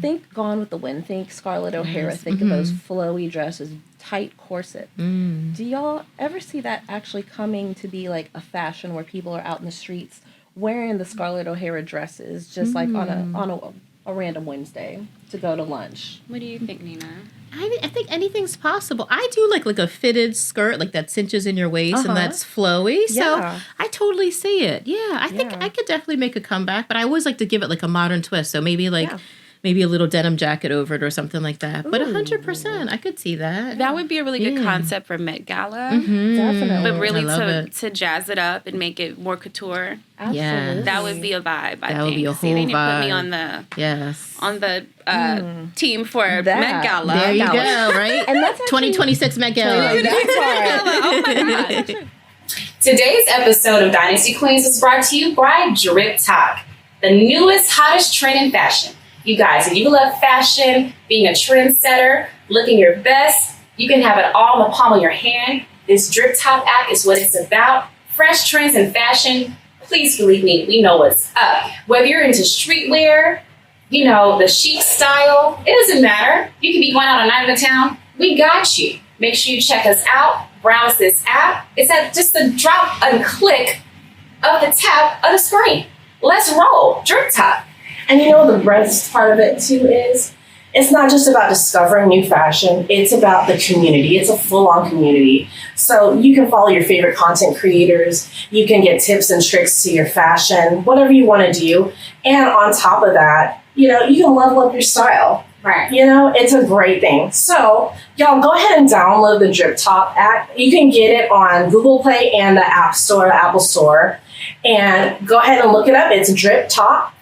Speaker 1: Think Gone with the Wind. Think Scarlett O'Hara. Think of those flowy dresses, tight corset. Do y'all ever see that actually coming to be like a fashion where people are out in the streets wearing the Scarlett O'Hara dresses, just like on a random Wednesday to go to lunch?
Speaker 2: What do you think, Nina?
Speaker 3: I think anything's possible. I do like a fitted skirt, like that cinches in your waist and that's flowy. So I totally see it. Yeah, I think I could definitely make a comeback, but I always like to give it like a modern twist. So maybe maybe a little denim jacket over it or something like that. But 100%, I could see that.
Speaker 2: That would be a really good concept for Met Gala.
Speaker 1: Definitely.
Speaker 2: But really to jazz it up and make it more couture.
Speaker 1: Absolutely.
Speaker 3: Yes.
Speaker 2: That would be a vibe, I think.
Speaker 3: That would be a
Speaker 2: See,
Speaker 3: whole
Speaker 2: they need to put me
Speaker 3: vibe.
Speaker 2: on the team for Met Gala.
Speaker 3: There you go, right?
Speaker 1: And that's
Speaker 3: 2026 Met Gala.
Speaker 2: Oh my God.
Speaker 4: Today's episode of Dynasty Queens is brought to you by Driptock, the newest, hottest trend in fashion. You guys, if you love fashion, being a trendsetter, looking your best, you can have it all in the palm of your hand. This Driptock app is what it's about. Fresh trends in fashion. Please believe me, we know what's up. Whether you're into streetwear, the chic style, it doesn't matter. You can be going out a night in the town. We got you. Make sure you check us out. Browse this app. It's at just a drop and click of the tap of the screen. Let's roll. Driptock.
Speaker 5: And the best part of it too is it's not just about discovering new fashion, it's about the community. It's a full-on community. So you can follow your favorite content creators, you can get tips and tricks to your fashion, whatever you want to do. And on top of that, you can level up your style.
Speaker 2: Right.
Speaker 5: It's a great thing. So y'all go ahead and download the Driptock app. You can get it on Google Play and the App Store, Apple Store. And go ahead and look it up. It's Driptock.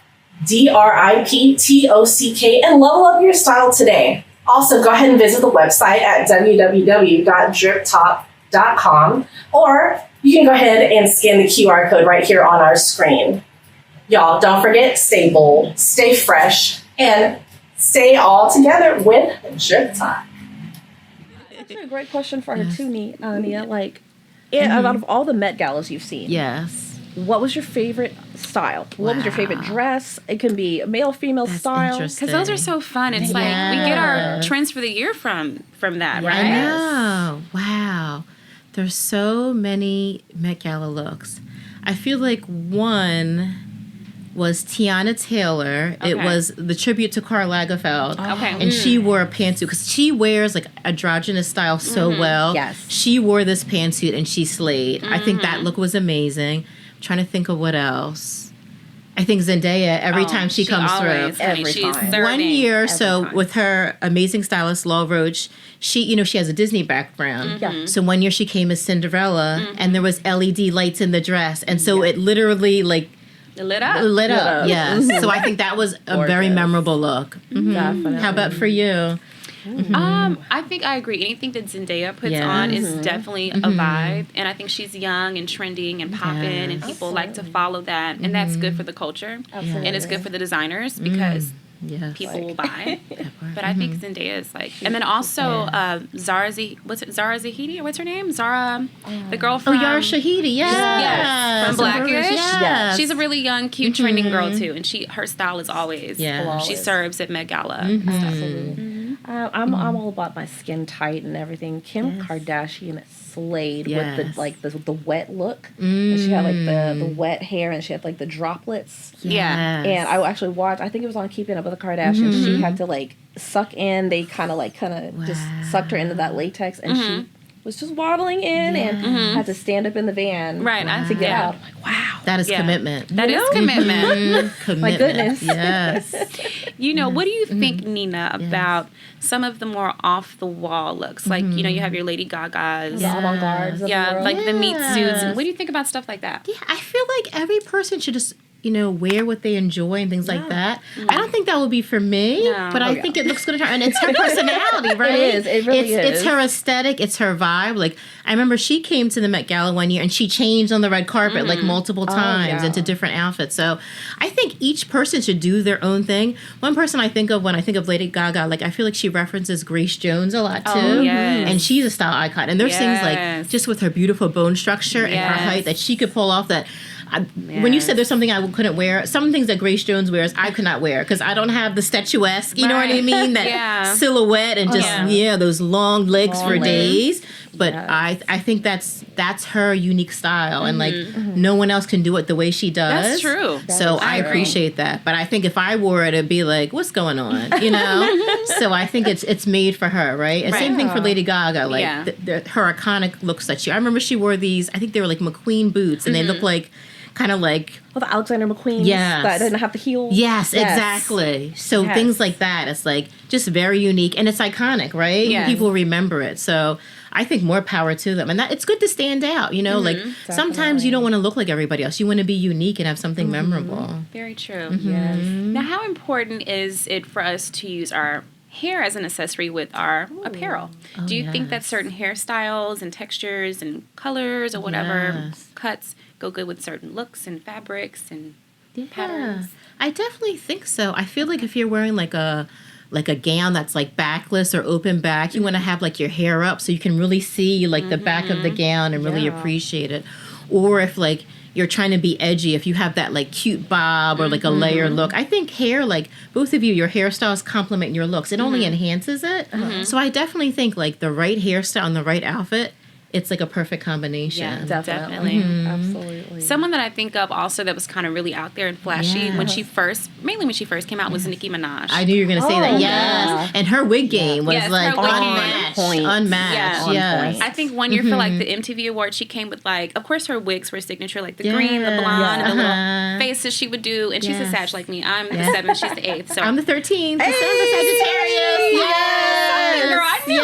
Speaker 5: Driptock, and level up your style today. Also, go ahead and visit the website at www.driptock.com, or you can go ahead and scan the QR code right here on our screen. Y'all, don't forget, stay bold, stay fresh, and stay all together with Driptock.
Speaker 1: Actually, a great question for her too, Nia. Like, out of all the Met Galas you've seen, what was your favorite style? What was your favorite dress? It can be male, female style.
Speaker 2: Because those are so fun. It's like we get our trends for the year from that, right?
Speaker 3: I know. Wow. There's so many Met Gala looks. I feel like one was Tiana Taylor. Okay. It was the tribute to Karl Lagerfeld.
Speaker 2: Okay.
Speaker 3: And she wore a pantsuit because she wears like androgynous style so well.
Speaker 1: Yes.
Speaker 3: She wore this pantsuit and she slayed. I think that look was amazing. I'm trying to think of what else. I think Zendaya, every time she comes through.
Speaker 1: Every time.
Speaker 3: One year, with her amazing stylist, Law Roach, she has a Disney background.
Speaker 1: Mm-hmm.
Speaker 3: So one year she came as Cinderella, and there was LED lights in the dress. And so it literally, like,
Speaker 2: lit up.
Speaker 3: Yes. So I think that was a very memorable look. Mm-hmm.
Speaker 1: Definitely.
Speaker 3: How about for you?
Speaker 2: Mm-hmm. I think I agree. Anything that Zendaya puts on is definitely a vibe, and I think she's young and trending and popping, and people like to follow that, and that's good for the culture, and it's good for the designers because people will buy. But I think Zendaya is like, and then also Zara Zahidi, or what's her name? Zara, the girl from
Speaker 3: Yara Shahidi,
Speaker 2: yes, from Blackish.
Speaker 3: Yes.
Speaker 2: She's a really young, cute, trending girl too, and her style is always. She serves at Met Gala.
Speaker 1: Absolutely. I'm all about my skin tight and everything. Kim Kardashian slayed with the wet look. And she had like the wet hair, and she had like the droplets. And I actually watched, I think it was on Keeping Up with the Kardashians. She had to like suck in, they kind of just sucked her into that latex, and she was just waddling in and had to stand up in the van to get out. I'm like, wow.
Speaker 3: That is commitment.
Speaker 2: That is commitment.
Speaker 3: Commitment.
Speaker 1: My goodness.
Speaker 3: Yes.
Speaker 2: What do you think, Nina, about some of the more off-the-wall looks? Like, you have your Lady Gagas.
Speaker 1: The avant-gardes of the world.
Speaker 2: Like the meat suits. What do you think about stuff like that?
Speaker 3: Yeah, I feel like every person should just wear what they enjoy and things like that. I don't think that would be for me, but I think it looks good to her. And it's her personality, right?
Speaker 1: It is. It really is.
Speaker 3: It's her aesthetic. It's her vibe. Like, I remember she came to the Met Gala one year and she changed on the red carpet like multiple times into different outfits. So I think each person should do their own thing. One person I think of when I think of Lady Gaga, like I feel like she references Grace Jones a lot too.
Speaker 2: Oh, yes.
Speaker 3: And she's a style icon. And there's things like just with her beautiful bone structure and her height that she could pull off that. When you said there's something I couldn't wear, some things that Grace Jones wears I could not wear because I don't have the statuesque, you know what I mean? That silhouette and just those long legs for days. But I think that's her unique style, and like no one else can do it the way she does.
Speaker 2: That's true.
Speaker 3: So I appreciate that. But I think if I wore it, it'd be like, what's going on? So I think it's made for her, right? And same thing for Lady Gaga. Like her iconic looks that I remember she wore these. I think they were like McQueen boots, and they look like. Kind of like...
Speaker 1: Well, the Alexander McQueen that didn't have the heels.
Speaker 3: Yes, exactly. So things like that, it's like just very unique. And it's iconic, right? Yes. People remember it. So I think more power to them. And it's good to stand out, Like sometimes you don't want to look like everybody else. You want to be unique and have something memorable.
Speaker 2: Very true. Yes. Now, how important is it for us to use our hair as an accessory with our apparel? Do you think that certain hairstyles and textures and colors or whatever cuts go good with certain looks and fabrics and patterns?
Speaker 3: I definitely think so. I feel like if you're wearing like a gown that's like backless or open back, you want to have like your hair up so you can really see like the back of the gown and really appreciate it. Or if like you're trying to be edgy, if you have that like cute bob or like a layer look. I think hair, like both of you, your hairstyles complement your looks. It only enhances it. So I definitely think like the right hairstyle and the right outfit, it's like a perfect combination.
Speaker 2: Yeah, definitely.
Speaker 1: Absolutely.
Speaker 2: Someone that I think of also that was kind of really out there and flashy when she first came out was Nicki Minaj.
Speaker 3: I knew you were going to say that. Yes. And her wig game was like unmatched. Unmatched. Yes.
Speaker 2: I think one year for like the MTV Awards, she came with like, of course her wigs were signature, like the green, the blonde, and the little faces she would do. And she's a Sag like me. I'm the 7th, she's the 8th. So
Speaker 3: I'm the 13th. December Sagittarius.
Speaker 2: Yes. Girl, I knew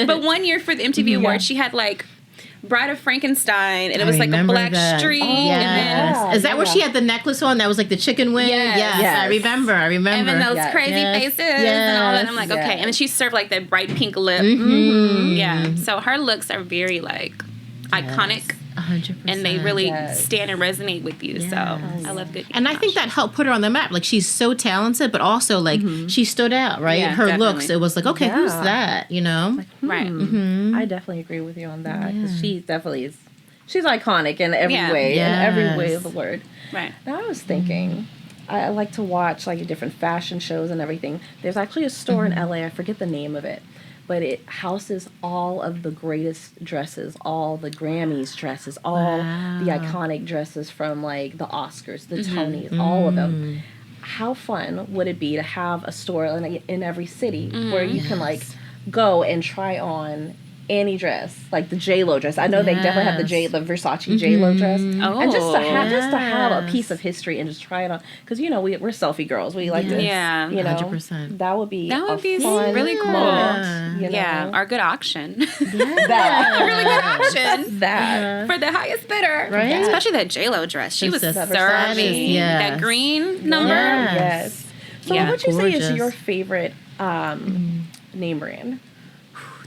Speaker 2: it. But one year for the MTV Awards, she had like Bride of Frankenstein, and it was like a black streak.
Speaker 3: Yes. Is that where she had the necklace on? That was like the chicken wing? Yes. I remember.
Speaker 2: And then those crazy faces and all that. I'm like, okay. And then she served like that bright pink lip. Yeah. So her looks are very like iconic.
Speaker 3: 100%.
Speaker 2: And they really stand and resonate with you. So I love good.
Speaker 3: And I think that helped put her on the map. Like, she's so talented, but also like she stood out, right?
Speaker 2: Yeah,
Speaker 3: her
Speaker 2: definitely.
Speaker 3: looks, it was like, okay, who's that? You know?
Speaker 1: Like,
Speaker 2: Right.
Speaker 1: I definitely agree with you on that. 'Cause she definitely is. She's iconic in every way, in every way of the word.
Speaker 2: Right.
Speaker 1: And I was thinking, I like to watch like different fashion shows and everything. There's actually a store in LA. I forget the name of it. But it houses all of the greatest dresses, all the Grammys dresses, all the iconic dresses from like the Oscars, the Tonys, all of them. How fun would it be to have a store in every city where you can like go and try on any dress, like the J-Lo dress. I know they definitely have the Versace J-Lo dress.
Speaker 2: Oh,
Speaker 1: and just to have a piece of history and just try it on, because you know we're selfie girls. We like to, you know,
Speaker 3: 100%.
Speaker 1: that would be
Speaker 2: fun
Speaker 1: really cool. Moment, you know?
Speaker 2: Yeah, our good auction.
Speaker 1: That
Speaker 2: really good auction.
Speaker 1: that
Speaker 2: For the highest bidder.
Speaker 3: Right?
Speaker 2: Especially that J-Lo dress. She was
Speaker 3: Princess
Speaker 2: serving.
Speaker 3: Versace, yes.
Speaker 2: That green number.
Speaker 1: yes. So
Speaker 2: Yeah.
Speaker 1: what would you say is
Speaker 3: Gorgeous.
Speaker 1: your favorite name brand?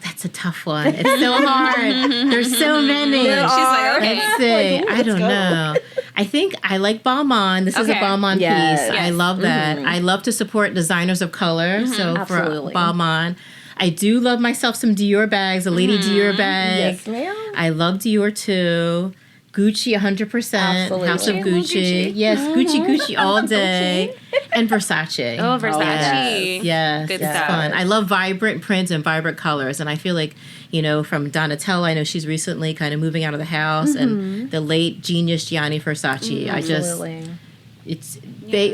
Speaker 3: That's a tough one. It's so hard. There's so many.
Speaker 2: She's like, okay.
Speaker 3: Let's see.
Speaker 1: Like, ooh,
Speaker 3: I don't
Speaker 1: let's go.
Speaker 3: know. I think I like Balmain. This is a
Speaker 2: Okay.
Speaker 3: Balmain
Speaker 1: Yes.
Speaker 3: piece. I
Speaker 2: Yes.
Speaker 3: love that. I love to support designers of color. So
Speaker 1: Absolutely.
Speaker 3: for Balmain. I do love myself some Dior bags, a Lady Dior bag.
Speaker 1: Yes, ma'am.
Speaker 3: I love Dior too. Gucci 100%.
Speaker 1: Absolutely.
Speaker 3: House of
Speaker 2: Gucci.
Speaker 3: Gucci. Yes, Gucci all day. And Versace.
Speaker 2: Oh, Versace.
Speaker 3: Yes,
Speaker 2: Good
Speaker 3: it's
Speaker 2: stuff.
Speaker 3: fun. I love vibrant prints and vibrant colors. And I feel like, you know, from Donatella, I know she's recently kind of moving out of the house. And the late genius Gianni Versace.
Speaker 1: Absolutely.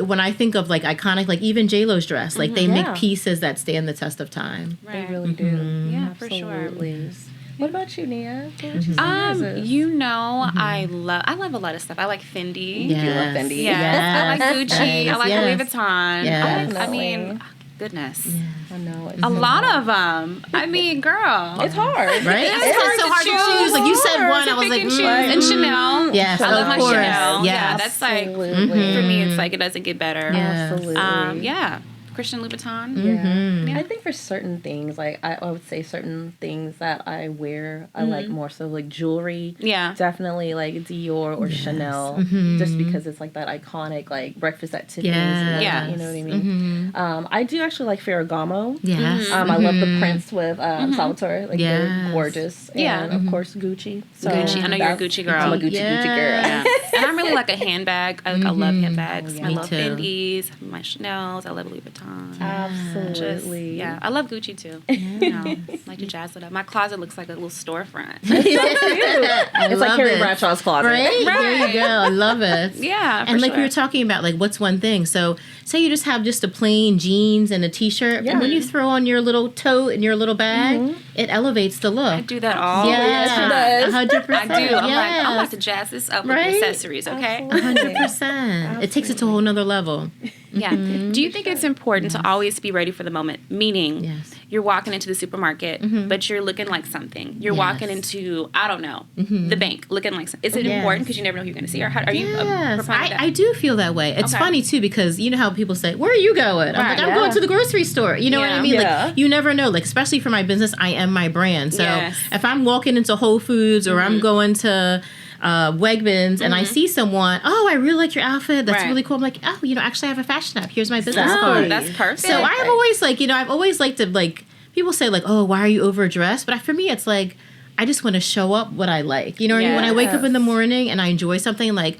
Speaker 3: When I think of like iconic, like even J-Lo's dress, like they make
Speaker 1: Yeah.
Speaker 3: pieces that stand the test of time.
Speaker 1: They
Speaker 2: Right.
Speaker 1: really do.
Speaker 2: Yeah, for sure.
Speaker 1: Absolutely. What about you, Nia? What would you say yours is?
Speaker 2: You know, I love a lot of stuff. I like Fendi.
Speaker 3: Yes.
Speaker 1: You love Fendi.
Speaker 2: Yes. I like Gucci.
Speaker 3: Yes.
Speaker 2: I like
Speaker 3: Yes.
Speaker 2: Louis Vuitton.
Speaker 3: Yes.
Speaker 2: I mean, goodness.
Speaker 1: I know. It's
Speaker 2: A lot of them. I mean, girl.
Speaker 1: It's hard.
Speaker 3: Right?
Speaker 2: It's hard
Speaker 3: so
Speaker 2: to
Speaker 3: hard to
Speaker 2: choose.
Speaker 3: choose. Like you said one, I was
Speaker 2: Pick
Speaker 3: like,
Speaker 2: and choose. And Chanel.
Speaker 3: Yes,
Speaker 2: I love
Speaker 3: of
Speaker 2: my
Speaker 3: course.
Speaker 2: Chanel. Yeah,
Speaker 3: Yes.
Speaker 2: that's like,
Speaker 1: Absolutely.
Speaker 2: for me, it's like it doesn't get better.
Speaker 3: Yes.
Speaker 1: Absolutely.
Speaker 2: Yeah. Christian Louboutin.
Speaker 1: Yeah. I think for certain things, like I would say certain things that I wear, I like more so like jewelry.
Speaker 2: Yeah.
Speaker 1: Definitely like Dior or Chanel, just because it's like that iconic like breakfast at Tiffany's.
Speaker 3: Yes.
Speaker 1: You know what I mean? I do actually like Ferragamo.
Speaker 3: Yes.
Speaker 1: I love the prints with Salvatore. Like they're
Speaker 3: Yes.
Speaker 1: gorgeous.
Speaker 2: Yeah.
Speaker 1: And of course Gucci. So
Speaker 2: Gucci. I know you're a Gucci girl.
Speaker 1: I'm a Gucci girl.
Speaker 2: Yeah. And I'm really like a handbag. I love handbags. I
Speaker 3: Me
Speaker 2: love
Speaker 3: too.
Speaker 2: Fendi, my Chanel's. I love Louis Vuitton.
Speaker 1: Absolutely.
Speaker 2: Yeah, I love Gucci too. You know, like to jazz it up. My closet looks like a little storefront.
Speaker 1: It's like Carrie
Speaker 3: it.
Speaker 1: Bradshaw's closet.
Speaker 3: Right? There you go. I love it.
Speaker 2: Yeah, for
Speaker 3: And like
Speaker 2: sure.
Speaker 3: we were talking about, like what's one thing? So say you just have just a plain jeans and a t-shirt, and when you throw on your little tote and your little bag, it elevates the look.
Speaker 2: I do that all the
Speaker 3: Yes,
Speaker 2: time.
Speaker 3: 100%.
Speaker 2: I do. I'm like,
Speaker 3: Yes.
Speaker 2: I'm about to jazz this up
Speaker 3: Right?
Speaker 2: with accessories, okay?
Speaker 3: 100%. It takes it to a whole nother level.
Speaker 2: Yeah. Do you think it's important to always be ready for the moment? Meaning,
Speaker 3: Yes.
Speaker 2: you're walking into the supermarket, but you're looking like something. You're walking into, I don't know, the bank, looking like something. Is it important because you never know who you're going to see? Or how, are you a
Speaker 3: Yes,
Speaker 2: proponent of that?
Speaker 3: I do feel that way. It's
Speaker 2: Okay.
Speaker 3: funny too because you know how people say, "Where are you going?" I'm like, "I'm going to the grocery store." You know what I mean?
Speaker 1: Yeah.
Speaker 3: Like you never know. Like especially for my business, I am my brand. So
Speaker 2: Yes.
Speaker 3: if I'm walking into Whole Foods or I'm going to Wegmans and I see someone, oh, I really like your outfit. That's
Speaker 2: Right.
Speaker 3: really cool. I'm like, oh, you know, actually I have a fashion app. Here's my business
Speaker 2: Oh,
Speaker 3: card.
Speaker 2: that's perfect.
Speaker 3: So I've always like, you know, I've always liked to like. People say like, oh, why are you overdressed? But for me, it's like I just want to show up what I like. You know what I mean? When I wake up in the morning and I enjoy something, like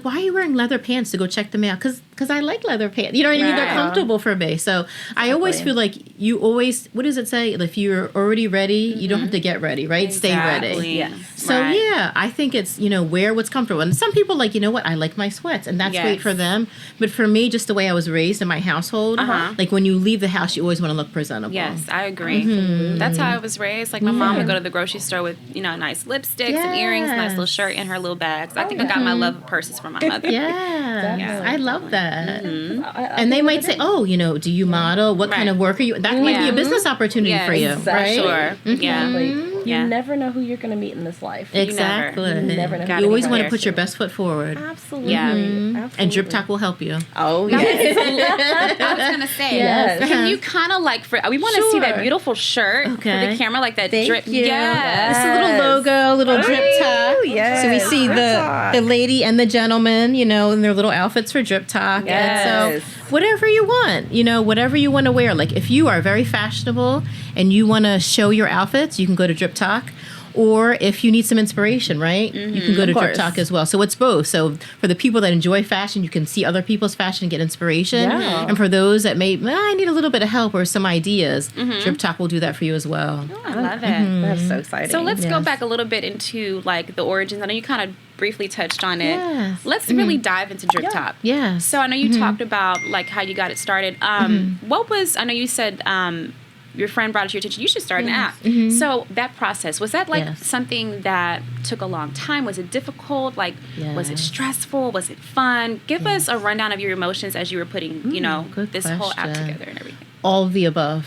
Speaker 3: why are you wearing leather pants to go check the mail? Because I like leather pants. You know what I mean? They're
Speaker 2: Right.
Speaker 3: comfortable for me. So I always feel like you always, what does it say? If you're already ready, you don't have to get ready, right? Stay ready.
Speaker 2: Exactly.
Speaker 1: Yes.
Speaker 3: So
Speaker 2: Right.
Speaker 3: yeah, I think it's, you know, wear what's comfortable. And some people like, you know what, I like my sweats and that's great
Speaker 2: Yes.
Speaker 3: for them. But for me, just the way I was raised in my household, like when you leave the house, you always want to look presentable.
Speaker 2: Yes, I agree. That's how I was raised. Like my mom would go to the grocery store with, you know, nice lipsticks and earrings, nice little shirt, and her little bags. I think I got my love of purses from my mother.
Speaker 3: Yeah, I love that.
Speaker 1: I
Speaker 3: And they might say, "Oh, you know, do you model? What kind
Speaker 2: Right.
Speaker 3: of work are you?" That might be a business opportunity
Speaker 2: Yes,
Speaker 3: for you,
Speaker 1: exactly.
Speaker 3: right?
Speaker 2: Sure. Yeah.
Speaker 1: You never know who you're going to meet in this life.
Speaker 3: Exactly.
Speaker 1: You never know.
Speaker 3: You always want to put your best foot forward.
Speaker 1: Absolutely.
Speaker 2: Yeah.
Speaker 1: Absolutely.
Speaker 3: And Driptock will help you.
Speaker 1: Oh, yes.
Speaker 2: I was going to say,
Speaker 1: Yes.
Speaker 2: can you kind of like, we want to see that beautiful shirt for the camera, like that drip.
Speaker 3: You.
Speaker 2: Yes.
Speaker 3: It's a little logo, little Driptock.
Speaker 1: Yes.
Speaker 3: So we see the lady and the gentleman, in their little outfits for Driptock.
Speaker 1: Yes.
Speaker 3: And so whatever you want, whatever you want to wear. Like if you are very fashionable and you want to show your outfits, you can go to Driptock. Or if you need some inspiration, right? You can go to Driptock as well. So it's both. So for the people that enjoy fashion, you can see other people's fashion and get inspiration.
Speaker 1: Yeah.
Speaker 3: And for those that I need a little bit of help or some ideas, Driptock will do that for you as well.
Speaker 2: Oh, I love it.
Speaker 1: That's so exciting.
Speaker 2: So let's go back a little bit into like the origins. I know you kind of briefly touched on it.
Speaker 3: Yes.
Speaker 2: Let's really dive into Driptock.
Speaker 3: Yeah.
Speaker 2: So I know you talked about like how you got it started. What was, I know you said your friend brought it to your attention, you should start an app. So that process, was that like something that took a long time? Was it difficult? Like, was it stressful? Was it fun? Give us a rundown of your emotions as you were putting, this whole app together and everything.
Speaker 3: All of the above.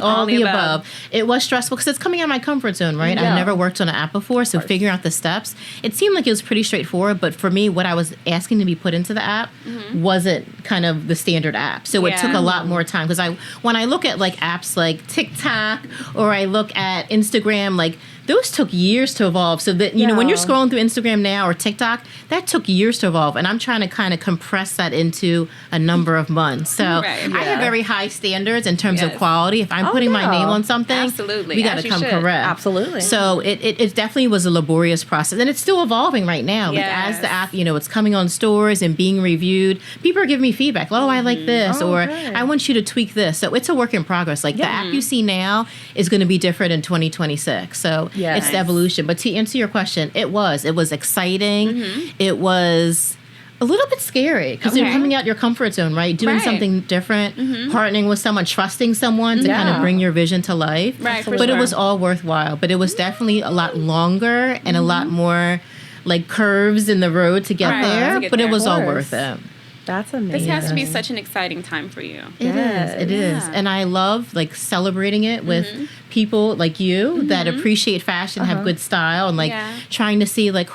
Speaker 3: All the above. It was stressful because it's coming out of my comfort zone, right?
Speaker 1: Yeah.
Speaker 3: I never worked on an app before, so figuring out the steps, it seemed like it was pretty straightforward, but for me, what I was asking to be put into the app wasn't kind of the standard app. So it took a lot more time because when I look at like apps like TikTok or I look at Instagram, like those took years to evolve. So that, when you're scrolling through Instagram now or TikTok, that took years to evolve. And I'm trying to kind of compress that into a number of months. So I have very high standards in terms of quality. If I'm putting my name on something, we got to come correct.
Speaker 1: Absolutely.
Speaker 3: So it definitely was a laborious process. And it's still evolving right now. Like as the app, it's coming on stores and being reviewed, people are giving me feedback. Oh, I like this. Or I want you to tweak this. So it's a work in progress. Like the app you see now is going to be different in 2026. So it's the evolution. But to answer your question, it was exciting. It was a little bit scary because you're coming out your comfort zone, right? Doing something different, partnering with someone, trusting someone to kind of bring your vision to life.
Speaker 2: Right,
Speaker 3: but it was all worthwhile. But it was definitely a lot longer and a lot more like curves in the road to get there. But it was all worth it.
Speaker 1: That's amazing.
Speaker 2: This has to be such an exciting time for you.
Speaker 3: It is. And I love like celebrating it with people like you that appreciate fashion, have good style, and like trying to see like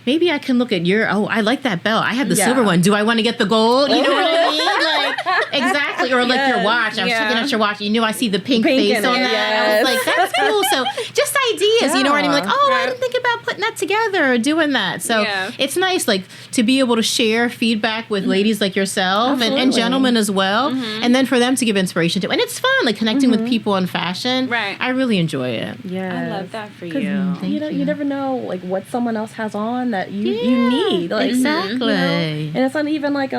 Speaker 3: maybe I can look at I like that belt. I have the silver one. Do I want to get the gold? You know what I mean? Like, exactly. Or like your watch. I was looking at your watch. I see the pink face on that. I was like, that's cool. So just ideas, you know what I mean? Like, I didn't think about putting that together or doing that. So it's nice like to be able to share feedback with ladies like yourself and gentlemen as well. And then for them to give inspiration to. And it's fun, like connecting with people in fashion.
Speaker 2: Right.
Speaker 3: I really enjoy it.
Speaker 1: Yeah.
Speaker 2: I love that for you.
Speaker 1: You never know like what someone else has on that you need. Like,
Speaker 3: exactly.
Speaker 1: And it's not even like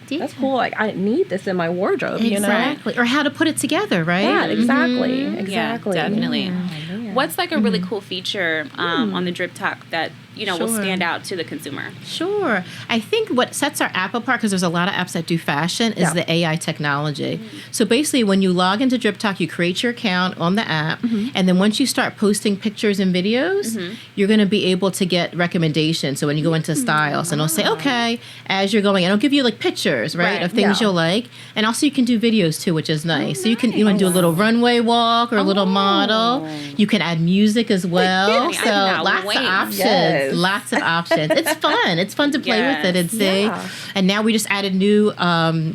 Speaker 1: that's cool. Like I need this in my wardrobe.
Speaker 3: Exactly. Or how to put it together, right?
Speaker 1: Yeah, exactly. Exactly.
Speaker 2: Yeah, definitely.
Speaker 1: Yeah.
Speaker 2: What's like a really cool feature on the Driptock that will stand out to the consumer?
Speaker 3: Sure. I think what sets our app apart, because there's a lot of apps that do fashion, is the AI technology. So basically, when you log into Driptock, you create your account on the app, and then once you start posting pictures and videos, you're going to be able to get recommendations. So when you go into styles, and it'll say, okay, as you're going, and it'll give you like pictures, right, of things you'll like, and also you can do videos too, which is nice. So you can do a little runway walk or a little model. You can add music as well. So lots of options.
Speaker 1: Yes.
Speaker 3: Lots of options. It's fun. It's fun to play with it and see. And now we just added new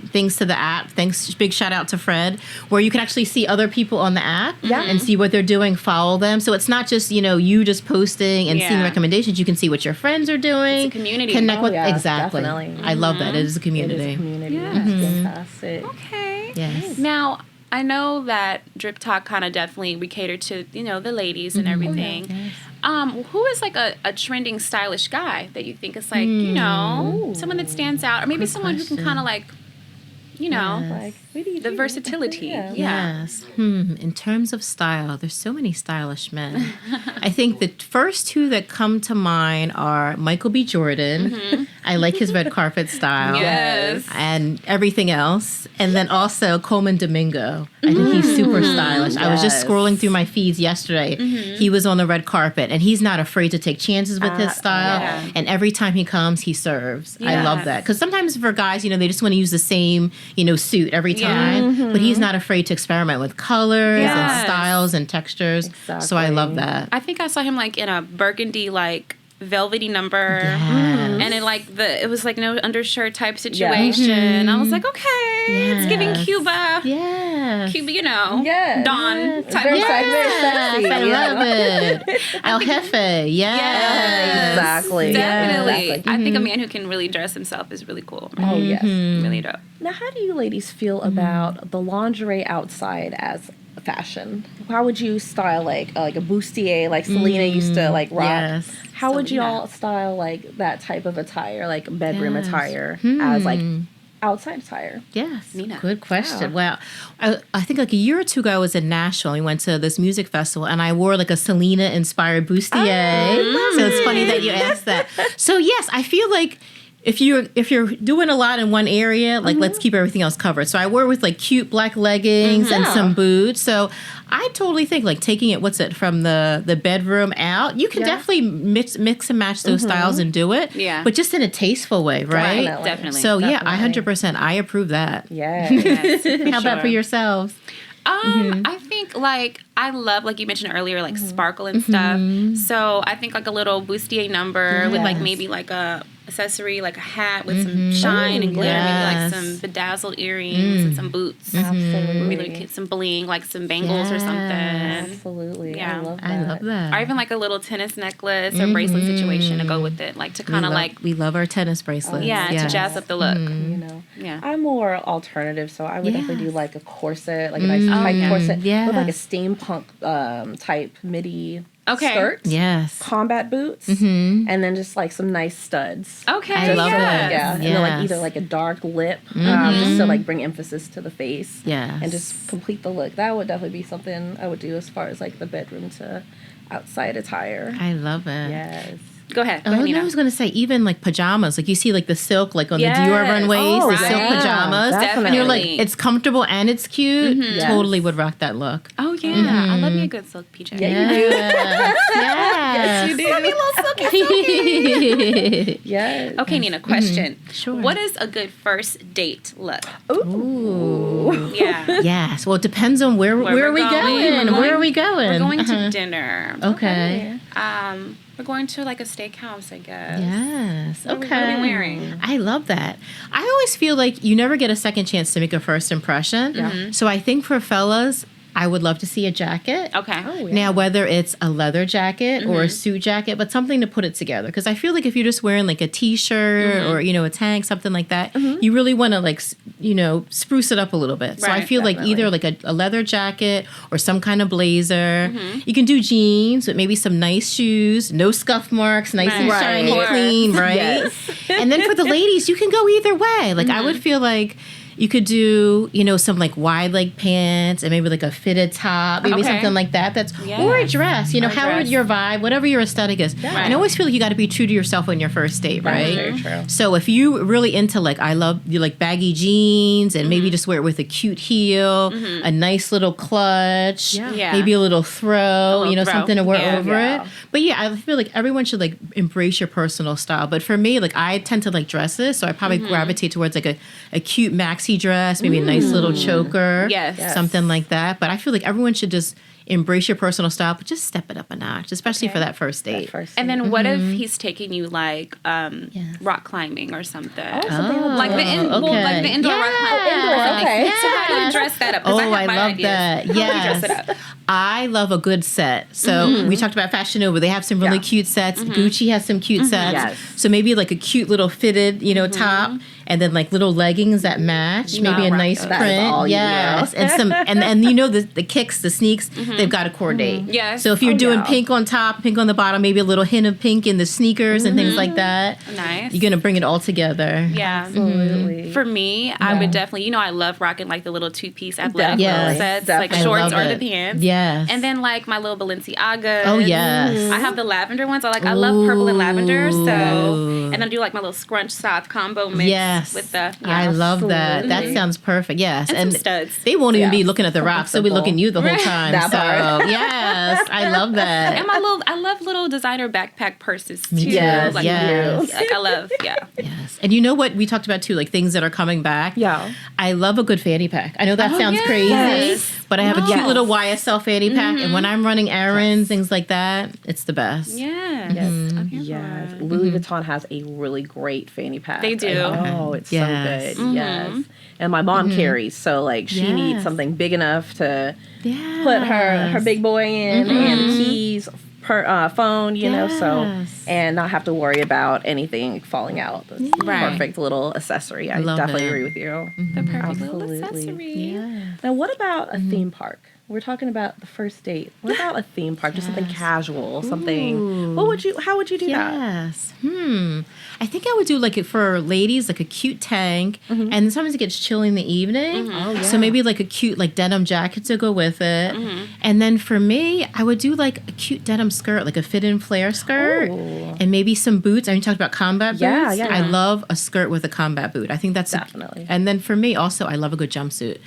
Speaker 3: things to the app. Big shout out to Fred, where you can actually see other people on the app and see what they're doing, follow them. So it's not just, you just posting and seeing recommendations. You can see what your friends are doing.
Speaker 2: It's a community.
Speaker 3: Connect with
Speaker 1: exactly.
Speaker 3: I love that. It is a community.
Speaker 1: It is a community.
Speaker 2: Yes.
Speaker 1: Fantastic.
Speaker 2: Okay.
Speaker 3: Yes.
Speaker 2: Now, I know that Driptock kind of definitely we cater to, the ladies and everything. Who is like a trending stylish guy that you think is like, someone that stands out, or maybe someone who can kind of like,
Speaker 1: Like, what do you
Speaker 2: the
Speaker 1: do?
Speaker 2: versatility.
Speaker 1: Yeah.
Speaker 3: Yes. In terms of style, there's so many stylish men. I think the first two that come to mind are Michael B. Jordan. I like his red carpet style.
Speaker 2: Yes.
Speaker 3: And everything else. And then also Coleman Domingo. I think he's super stylish. I was just scrolling through my feeds yesterday. He was on the red carpet, and he's not afraid to take chances with his style.
Speaker 2: Yeah.
Speaker 3: And every time he comes, he serves. I
Speaker 2: Yes.
Speaker 3: love that. Because sometimes for guys, they just want to use the same, suit every time. But he's not afraid to experiment with colors and
Speaker 2: Yes.
Speaker 3: styles and textures. So I love that.
Speaker 2: I think I saw him like in a burgundy like velvety number,
Speaker 3: Yes.
Speaker 2: and it was like no undershirt type situation. I was like, okay, it's giving
Speaker 3: Yes.
Speaker 2: Cuba,
Speaker 3: Yes.
Speaker 2: Cuba,
Speaker 1: Yes.
Speaker 2: Dawn
Speaker 1: Yes.
Speaker 2: type
Speaker 1: Very
Speaker 2: of
Speaker 1: sexy.
Speaker 3: Yes, I
Speaker 1: Yeah.
Speaker 3: love it. El Jefe, yes.
Speaker 2: Yes.
Speaker 1: Exactly.
Speaker 2: Definitely.
Speaker 1: Exactly.
Speaker 2: I think a man who can really dress himself is really cool.
Speaker 1: Oh, yes.
Speaker 2: Really dope.
Speaker 1: Now, how do you ladies feel about the lingerie outside as fashion? How would you style like a bustier, like Selena used to like rock?
Speaker 3: Yes.
Speaker 1: How would you
Speaker 2: Selena.
Speaker 1: all style like that type of attire, like bedroom
Speaker 3: Yes.
Speaker 1: attire, as like outside attire?
Speaker 3: Yes.
Speaker 2: Nina.
Speaker 3: Good question. Wow. I think like a year or two ago, I was in Nashville. We went to this music festival, and I wore like a Selena-inspired bustier. So it's funny that you asked that. So yes, I feel like if you're doing a lot in one area, like let's keep everything else covered. So I wore with like cute black leggings and some boots. So I totally think like taking it, from the bedroom out, you can definitely mix and match those styles and do it.
Speaker 2: Yeah.
Speaker 3: But just in a tasteful way, right?
Speaker 2: Definitely.
Speaker 3: So yeah,
Speaker 1: Definitely.
Speaker 3: 100%. I approve that.
Speaker 1: Yes.
Speaker 2: Yes,
Speaker 3: How about for yourselves?
Speaker 2: I think like I love, like you mentioned earlier, like sparkle and stuff. So I think like a little bustier number with like maybe like a accessory, like a hat with some shine and glitter, maybe like some bedazzled earrings and some boots.
Speaker 1: Absolutely.
Speaker 2: Maybe like some bling, like some bangles or something.
Speaker 1: Absolutely.
Speaker 2: Yeah.
Speaker 1: I love that.
Speaker 3: I love that.
Speaker 2: Or even like a little tennis necklace or bracelet situation to go with it, like to kind of like
Speaker 3: we love our tennis bracelets.
Speaker 2: to jazz up the look.
Speaker 1: You know,
Speaker 2: Yeah.
Speaker 1: I'm more alternative, so I would definitely do
Speaker 3: Yes.
Speaker 1: like a corset, like a nice tight corset with like a
Speaker 3: Yes.
Speaker 1: steampunk type midi
Speaker 2: Okay.
Speaker 1: skirt,
Speaker 3: Yes.
Speaker 1: combat boots, and then just like some nice studs.
Speaker 2: Okay.
Speaker 3: I love
Speaker 2: yes.
Speaker 3: it.
Speaker 1: Yeah, and then like
Speaker 3: Yes.
Speaker 1: either like a dark lip, just to like bring emphasis to the face.
Speaker 3: Yes.
Speaker 1: and just complete the look. That would definitely be something I would do as far as like the bedroom to outside attire.
Speaker 3: I love it.
Speaker 1: Yes.
Speaker 2: Go ahead. Go
Speaker 3: Oh,
Speaker 2: ahead,
Speaker 3: no,
Speaker 2: Nina.
Speaker 3: I was going to say, even like pajamas, like you see like the silk, like on
Speaker 2: Yes.
Speaker 3: the Dior runways,
Speaker 1: Oh,
Speaker 3: the silk
Speaker 2: right.
Speaker 3: pajamas.
Speaker 1: Definitely.
Speaker 3: And you're like, it's comfortable and it's cute.
Speaker 1: Yes.
Speaker 3: Totally would rock that look.
Speaker 2: Oh yeah, I love me a good silk PJ.
Speaker 1: Yeah, you do.
Speaker 3: Yes.
Speaker 1: You do.
Speaker 2: Love me a little silky.
Speaker 1: Yes.
Speaker 2: Okay, Nina. Question.
Speaker 3: Sure.
Speaker 2: What is a good first date look?
Speaker 3: Ooh.
Speaker 2: Yeah.
Speaker 3: Yes. Well, it depends on where
Speaker 2: we're
Speaker 3: are we
Speaker 2: going.
Speaker 3: going? Where are we going?
Speaker 2: We're going to dinner.
Speaker 3: Okay.
Speaker 2: We're going to like a steakhouse, I guess.
Speaker 3: Yes.
Speaker 2: What are we
Speaker 3: Okay.
Speaker 2: wearing?
Speaker 3: I love that. I always feel like you never get a second chance to make a first impression. So I think for fellas, I would love to see a jacket.
Speaker 2: Okay.
Speaker 1: Oh, yeah.
Speaker 3: Now, whether it's a leather jacket or a suit jacket, but something to put it together. Because I feel like if you're just wearing like a t-shirt or, a tank, something like that, you really want to like, spruce it up a little bit. So I
Speaker 2: Right,
Speaker 3: feel like either like a leather jacket or some kind of blazer. You can do jeans with maybe some nice shoes, no scuff marks, nice and
Speaker 2: Right.
Speaker 3: shiny,
Speaker 2: Of course.
Speaker 3: clean, right?
Speaker 1: Yes.
Speaker 3: And then for the ladies, you can go either way. Like I would feel like you could do, some like wide leg pants and maybe like a fitted top, maybe
Speaker 2: Okay.
Speaker 3: something like that. Or a
Speaker 2: Yes.
Speaker 3: dress,
Speaker 2: Or a
Speaker 3: however
Speaker 2: dress.
Speaker 3: your vibe, whatever your aesthetic is. And I always feel like you got to be true to yourself on your first date, right?
Speaker 1: Very true.
Speaker 3: So if you really into like, you like baggy jeans and maybe just wear it with a cute heel, a nice little clutch,
Speaker 2: Yeah.
Speaker 3: maybe a little throw,
Speaker 2: little throw.
Speaker 3: something to wear
Speaker 2: Yeah.
Speaker 3: over
Speaker 1: Yeah.
Speaker 3: it. But yeah, I feel like everyone should like embrace your personal style. But for me, like I tend to like dresses, so I probably gravitate towards like a cute maxi dress, maybe a nice little choker,
Speaker 2: Yes.
Speaker 3: something like that. But I feel like everyone should just embrace your personal style, but just step it up a notch, especially for that first date.
Speaker 1: First
Speaker 2: And then what if he's taking you like rock climbing or something? Like the like the indoor rock climbing.
Speaker 1: Indoor, okay.
Speaker 2: So how do you dress that up? 'Cause
Speaker 3: Oh,
Speaker 2: have
Speaker 3: I
Speaker 2: my
Speaker 3: love
Speaker 2: ideas.
Speaker 3: that.
Speaker 2: How do you
Speaker 3: Yes.
Speaker 2: dress it up?
Speaker 3: I love a good set. So we talked about Fashion Nova. They have some really cute sets. Gucci has some cute sets.
Speaker 1: Yes.
Speaker 3: So maybe like a cute little fitted, top. and then like little leggings that match, maybe a nice
Speaker 1: That's
Speaker 3: print.
Speaker 1: all you
Speaker 3: Yes, and some and you know the kicks, the sneaks, they've got to coordinate.
Speaker 2: Yes.
Speaker 3: So if you're doing pink on top, pink on the bottom, maybe a little hint of pink in the sneakers and things like that.
Speaker 2: Nice.
Speaker 3: You're gonna bring it all together.
Speaker 2: Yeah.
Speaker 1: Absolutely.
Speaker 2: For me, I would definitely, I love rocking like the little 2-piece athletic
Speaker 3: Yes,
Speaker 2: sets,
Speaker 1: definitely.
Speaker 2: like shorts
Speaker 3: I love
Speaker 2: or
Speaker 3: it.
Speaker 2: the pants.
Speaker 3: Yes.
Speaker 2: And then like my little Balenciagas.
Speaker 3: Oh, yes.
Speaker 2: I have the lavender ones. I love purple and lavender. So, and then I do like my little scrunch sock combo mix
Speaker 3: Yes.
Speaker 2: with the.
Speaker 3: I love that. That
Speaker 1: Absolutely.
Speaker 3: sounds perfect. Yes.
Speaker 2: And some studs.
Speaker 3: They won't even be
Speaker 1: Yeah.
Speaker 3: looking at the rocks. They'll be looking at you the whole time.
Speaker 1: That
Speaker 3: So,
Speaker 1: part.
Speaker 3: yes. I love that.
Speaker 2: And I love little designer backpack purses too.
Speaker 3: Yes,
Speaker 2: Like,
Speaker 3: yes.
Speaker 2: Like I love,
Speaker 3: Yes. And you know what we talked about too, like things that are coming back?
Speaker 1: Yeah.
Speaker 3: I love a good fanny pack. I know that sounds
Speaker 2: yes.
Speaker 3: crazy,
Speaker 2: Yes.
Speaker 3: but I have a cute
Speaker 1: Yes.
Speaker 3: little YSL fanny pack, and when I'm running errands, things like that, it's the best.
Speaker 2: Yes.
Speaker 1: Yes. Louis Vuitton has a really great fanny pack.
Speaker 2: They do.
Speaker 1: Oh, it's
Speaker 3: Yes.
Speaker 1: so good. Yes. And my mom carries, so like she needs
Speaker 3: Yes.
Speaker 1: something big enough to
Speaker 3: Yeah.
Speaker 1: put her big boy in and the keys, phone, you know, so
Speaker 3: Yes.
Speaker 1: and not have to worry about anything falling out. That's a
Speaker 2: Right.
Speaker 1: perfect little accessory. I
Speaker 3: love
Speaker 1: definitely
Speaker 3: it.
Speaker 1: agree with you.
Speaker 2: The perfect little
Speaker 1: Absolutely.
Speaker 2: accessory.
Speaker 3: Yeah.
Speaker 1: Now, what about a theme park? We're talking about the first date. What about a theme park? Just something casual, something.
Speaker 3: Ooh.
Speaker 1: How would you do that?
Speaker 3: Yes. I think I would do like for ladies, like a cute tank, and sometimes it gets chilly in the evening.
Speaker 1: Oh, yeah.
Speaker 3: So maybe like a cute like denim jacket to go with it. And then for me, I would do like a cute denim skirt, like a fit-in flare skirt,
Speaker 1: Oh.
Speaker 3: and maybe some boots. I mean, you talked about combat boots.
Speaker 1: Yeah, yeah.
Speaker 3: I love a skirt with a combat boot. I think that's
Speaker 1: Definitely.
Speaker 3: and then for me also, I love a good jumpsuit.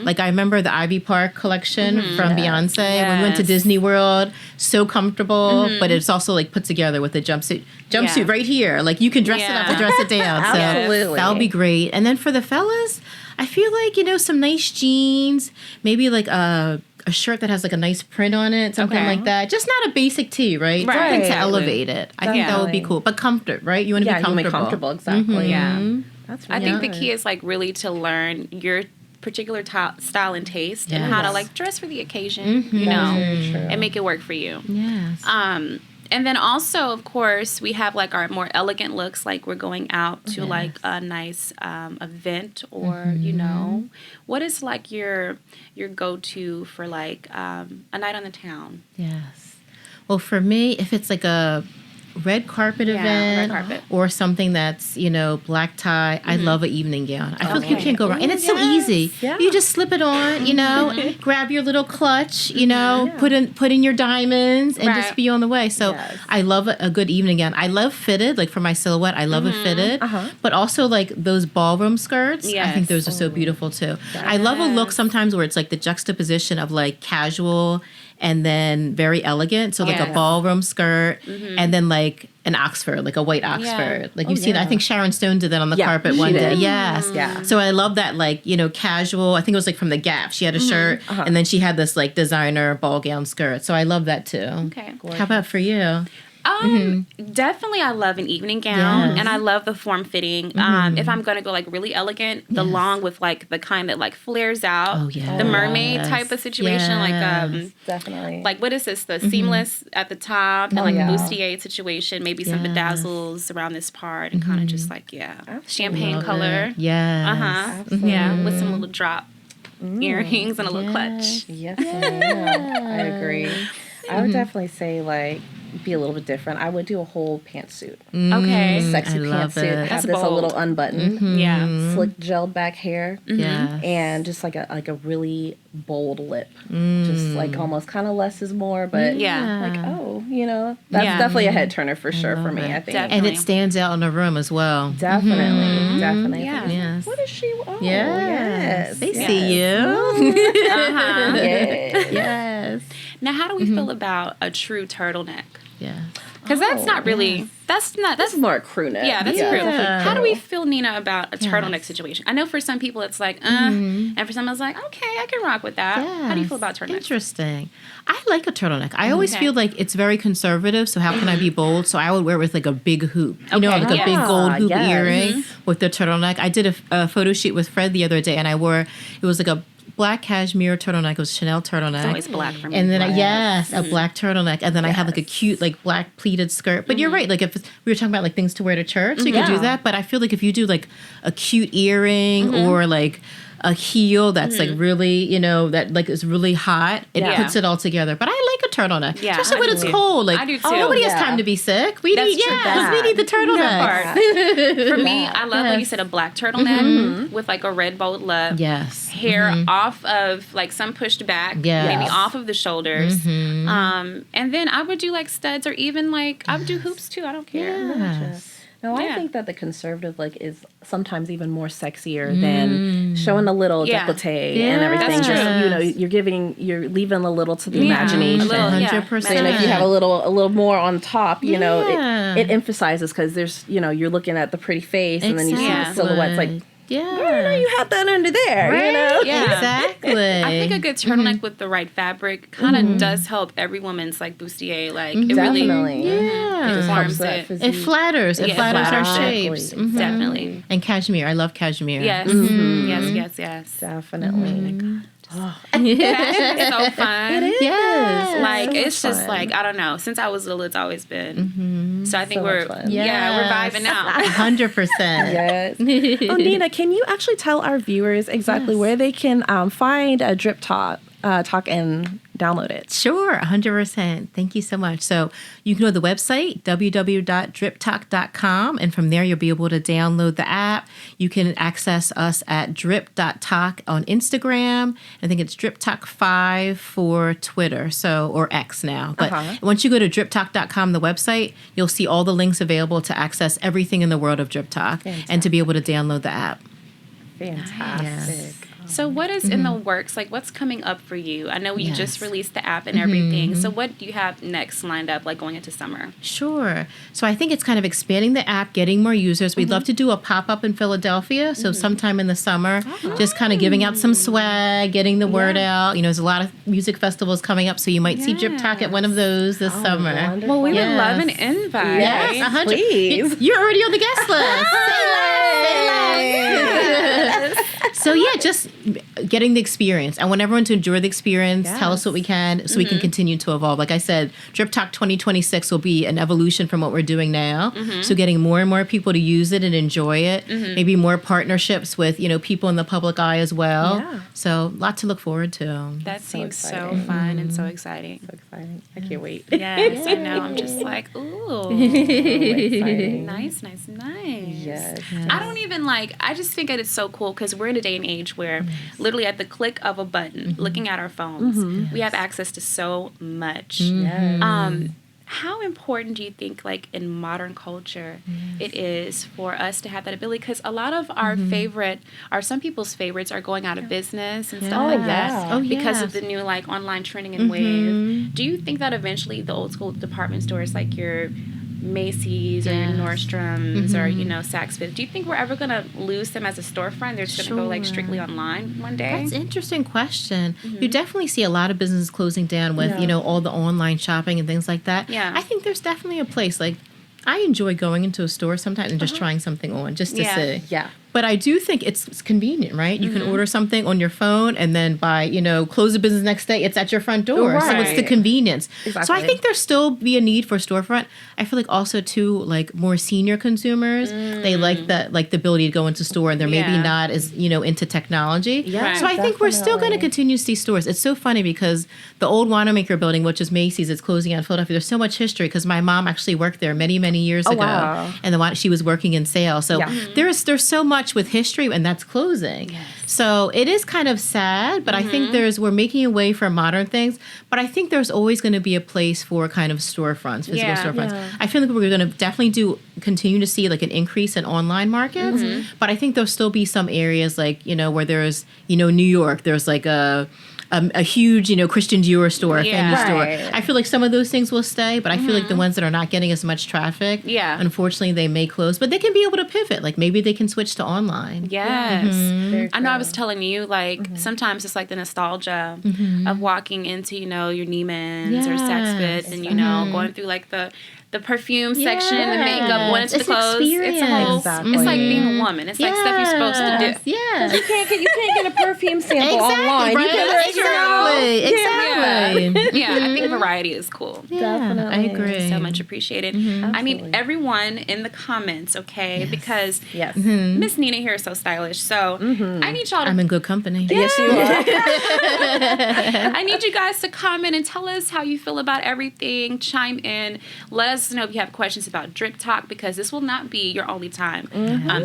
Speaker 3: Like I remember the Ivy Park collection from Beyonce when we went to
Speaker 2: Yes.
Speaker 3: Disney World. So comfortable, but it's also like put together with a jumpsuit
Speaker 2: Yeah.
Speaker 3: right here. Like you can dress it up or dress it down. So
Speaker 1: Absolutely.
Speaker 3: that'll be great. And then for the fellas, I feel like, some nice jeans, maybe like a shirt that has like a nice print on it, something
Speaker 2: Okay.
Speaker 3: like that. Just not a basic tee, right?
Speaker 2: Right.
Speaker 3: Something to
Speaker 1: Exactly.
Speaker 3: elevate it. I think that would be
Speaker 1: Definitely.
Speaker 3: cool. But comfort, right? You want to
Speaker 1: Yeah,
Speaker 3: be
Speaker 1: you make
Speaker 3: comfortable.
Speaker 1: comfortable, exactly.
Speaker 2: Yeah.
Speaker 1: That's
Speaker 2: I
Speaker 1: really
Speaker 2: think the
Speaker 1: good.
Speaker 2: key is like really to learn your particular style and taste and how to
Speaker 3: Yes.
Speaker 2: like dress for the occasion, you know,
Speaker 1: Very true.
Speaker 2: and make it work for you.
Speaker 3: Yes.
Speaker 2: And then also, of course, we have like our more elegant looks, like we're going out to like a nice event, or what is like your go-to for like a night on the town?
Speaker 3: Yes. Well, for me, if it's like a red carpet
Speaker 2: Yeah,
Speaker 3: event
Speaker 2: red carpet.
Speaker 3: or something that's, black tie, I love an evening gown. I feel like you
Speaker 2: Okay.
Speaker 3: can't go wrong. And it's so easy.
Speaker 1: Yeah.
Speaker 3: You just slip it on, grab your little clutch, put in your diamonds and just
Speaker 2: Right.
Speaker 3: be on the way. So
Speaker 1: Yes.
Speaker 3: I love a good evening gown. I love fitted, like for my silhouette, I love it fitted. But also like those ballroom skirts, I think
Speaker 2: Yes.
Speaker 3: those are so beautiful too. I love a look sometimes where it's like the juxtaposition of like casual and then very elegant. So like a
Speaker 2: Yes.
Speaker 3: ballroom skirt and then like an Oxford, like a white Oxford. Like you've seen, I think Sharon Stone did that on the
Speaker 1: Yeah,
Speaker 3: carpet
Speaker 1: she
Speaker 3: one day.
Speaker 1: did.
Speaker 3: Yes.
Speaker 1: Yeah.
Speaker 3: So I love that like, casual. I think it was like from the Gap. She had a shirt and then she had this like designer ball gown skirt. So I love that too.
Speaker 2: Okay.
Speaker 3: How about for you?
Speaker 2: Definitely, I love an evening gown,
Speaker 3: Yes.
Speaker 2: and I love the form fitting. If I'm gonna go like really elegant, the long with like the kind that like flares out,
Speaker 3: Oh, yes.
Speaker 2: the mermaid type of situation,
Speaker 3: Yes.
Speaker 1: Definitely.
Speaker 2: like what is this? The seamless at the top and like
Speaker 1: yeah.
Speaker 2: bustier situation, maybe some
Speaker 3: Yes.
Speaker 2: bedazzles around this part, and kind of just like champagne
Speaker 3: Love
Speaker 2: color.
Speaker 3: it. Yes.
Speaker 2: Yeah, with some little drop earrings and a little clutch.
Speaker 1: Yes, I agree. I would definitely say like be a little bit different. I would do a whole pantsuit,
Speaker 2: Okay.
Speaker 1: sexy
Speaker 3: I love
Speaker 1: pantsuit.
Speaker 3: it.
Speaker 1: Have
Speaker 2: That's
Speaker 1: this a little
Speaker 2: bold.
Speaker 1: unbuttoned,
Speaker 2: Yeah.
Speaker 1: slick gelled back hair,
Speaker 3: Yeah.
Speaker 1: and just like a really bold lip. Just like almost kind of less is more, but
Speaker 2: Yeah.
Speaker 1: like that's
Speaker 2: Yeah.
Speaker 1: definitely a head turner for sure for
Speaker 3: love
Speaker 1: me.
Speaker 3: it.
Speaker 1: I think
Speaker 2: Definitely.
Speaker 3: And it stands out in a room as well.
Speaker 1: definitely.
Speaker 2: Yeah.
Speaker 3: Yes.
Speaker 1: What is she? Oh,
Speaker 3: Yes.
Speaker 1: yes.
Speaker 3: They
Speaker 1: yes.
Speaker 3: see you.
Speaker 2: Uh-huh.
Speaker 1: Yes.
Speaker 3: Yes.
Speaker 2: Now, how do we feel about a true turtleneck?
Speaker 3: Yeah.
Speaker 2: Because that's not really, that's
Speaker 1: That's more a crew neck.
Speaker 2: yeah, that's
Speaker 3: Yeah.
Speaker 2: true. How do we feel, Nina, about a turtleneck situation? I know for some people it's like, and for some it's like, okay, I can rock with that. How do you feel about turtlenecks?
Speaker 3: Interesting. I like a turtleneck. I always
Speaker 2: Okay.
Speaker 3: feel like it's very conservative, so how can I be bold? So I would wear it with like a big hoop. Like a
Speaker 2: Okay.
Speaker 3: big gold hoop
Speaker 1: Yes.
Speaker 3: earring with the turtleneck. I did a photo shoot with Fred the other day and it was like a black cashmere turtleneck. It was Chanel turtleneck. It's
Speaker 2: always black for me.
Speaker 3: And then, a black turtleneck. And then I had like a cute, like black pleated skirt. But you're right. Like if we were talking about like things to wear to church, so you could do that. But I feel like if you do like a cute earring or like a heel that's like really, that like is really hot, it puts it all together. But I like a turtleneck, especially when it's cold. Like
Speaker 2: I do too.
Speaker 3: nobody has time to be sick. We need the turtleneck.
Speaker 2: For me, I love when you said a black turtleneck with like a red bold lip.
Speaker 3: Yes.
Speaker 2: Hair off of like some pushed back, maybe off of the shoulders. And then I would do like studs or even like I would do hoops too. I don't care.
Speaker 3: Yes.
Speaker 1: No, I think that the conservative look is sometimes even more sexier than showing a little décolleté and everything. Just, you're leaving a little to the imagination.
Speaker 3: 100%.
Speaker 1: And if you have a little more on top, it emphasizes because there's, you're looking at the pretty face and then you see the silhouettes like. Yeah, I know you have that under there,
Speaker 3: right? Exactly.
Speaker 2: I think a good turtleneck with the right fabric kind of does help every woman's like bustier. Like it
Speaker 1: definitely,
Speaker 2: really,
Speaker 1: it
Speaker 2: forms
Speaker 1: it.
Speaker 3: It flatters. It flatters our shapes.
Speaker 2: Definitely.
Speaker 3: And cashmere. I love cashmere.
Speaker 2: Yes. Yes.
Speaker 1: Definitely.
Speaker 2: Fashion is so fun.
Speaker 1: It is.
Speaker 3: Yes.
Speaker 2: Like it's just like I don't know. Since I was little, it's always been. So I think we're we're vibing out.
Speaker 3: 100%.
Speaker 1: Yes. Oh, Nina, can you actually tell our viewers exactly where they can find a Driptock and download it?
Speaker 3: Sure, 100%. Thank you so much. So you can go to the website, www.driptock.com, and from there you'll be able to download the app. You can access us at drip.talk on Instagram. I think it's driptalk5 for Twitter, or X now. But once you go to driptalk.com, the website, you'll see all the links available to access everything in the world of Driptock and to be able to download the app.
Speaker 1: Fantastic.
Speaker 3: Yes.
Speaker 2: So what is in the works? Like what's coming up for you? I know you just released the app and everything. So what do you have next lined up, like going into summer?
Speaker 3: Sure. So I think it's kind of expanding the app, getting more users. We'd love to do a pop-up in Philadelphia. So sometime in the summer, just kind of giving out some swag, getting the word out. There's a lot of music festivals coming up. So you might see Driptock at one of those this summer.
Speaker 1: Wonderful.
Speaker 2: Well, we would love an invite.
Speaker 3: Yes, 100.
Speaker 1: Please.
Speaker 3: You're already on the guest list. So just getting the experience. I want everyone to enjoy the experience, tell us what we can so we can continue to evolve. Like I said, Driptock 2026 will be an evolution from what we're doing now. So getting more and more people to use it and enjoy it. Maybe more partnerships with, people in the public eye as well. Yeah. So a lot to look forward to.
Speaker 2: That seems so fun and so exciting.
Speaker 1: So exciting. I can't wait.
Speaker 2: Yes, I know. I'm just like, ooh. Nice.
Speaker 1: Yes.
Speaker 2: I don't even I just think that it's so cool because we're in a day and age where literally at the click of a button, looking at our phones, we have access to so much. How important do you think, in modern culture, it is for us to have that ability? Because a lot of our some people's favorites are going out of business and stuff like that because of the new, online trending and wave. Do you think that eventually the old school department stores like your Macy's or Nordstrom's or Saks Fifth, do you think we're ever going to lose them as a storefront? They're just going to go strictly online one day?
Speaker 3: That's an interesting question. You definitely see a lot of businesses closing down with all the online shopping and things like that. I think there's definitely a place. I enjoy going into a store sometimes and just trying something on just to see. But I do think it's convenient, right? You can order something on your phone and then close the business next day, it's at your front door.
Speaker 1: Right.
Speaker 3: So it's the convenience.
Speaker 1: Exactly.
Speaker 3: So I think there'll still be a need for storefront. I feel like also too, more senior consumers, they like the ability to go into store and they're maybe not as, into technology.
Speaker 1: Yeah,
Speaker 3: so I think we're still going to continue to see stores. It's so funny because the old Wanamaker building, which is Macy's, it's closing out in Philadelphia. There's so much history because my mom actually worked there many, many years ago.
Speaker 1: Wow.
Speaker 3: And she was working in sales. So there's so much with history and that's closing. So it is kind of sad, but I think we're making a way for modern things, but I think there's always going to be a place for kind of storefronts, physical storefronts. I feel like we're going to definitely continue to see an increase in online markets, but I think there'll still be some areas where there's, New York, there's a huge, Christian Dior store, a Fendi store. I feel like some of those things will stay, but I feel like the ones that are not getting as much traffic, unfortunately, they may close. But they can be able to pivot. Maybe they can switch to online.
Speaker 2: Yes. I know I was telling you, sometimes it's the nostalgia of walking into, your Neiman's or Saks Fifth and, going through, the perfume section, the makeup, going into the
Speaker 3: It's
Speaker 2: clothes.
Speaker 3: experience.
Speaker 2: It's a whole.
Speaker 1: Exactly.
Speaker 2: It's like being a woman. It's like stuff you're supposed to do.
Speaker 3: Yeah.
Speaker 1: You can't get a perfume sample
Speaker 3: Exactly,
Speaker 1: online.
Speaker 3: right?
Speaker 1: You can
Speaker 3: Exactly.
Speaker 2: Yeah, I think variety is cool.
Speaker 3: Yeah,
Speaker 1: Definitely.
Speaker 3: I agree.
Speaker 2: So much appreciated. I need everyone in the comments, okay? Because
Speaker 1: Yes.
Speaker 2: Miss Nina here is so stylish. So I need y'all to
Speaker 3: I'm in good company.
Speaker 1: Yes, you are.
Speaker 2: I need you guys to comment and tell us how you feel about everything. Chime in. Let us know if you have questions about Driptock, because this will not be your only time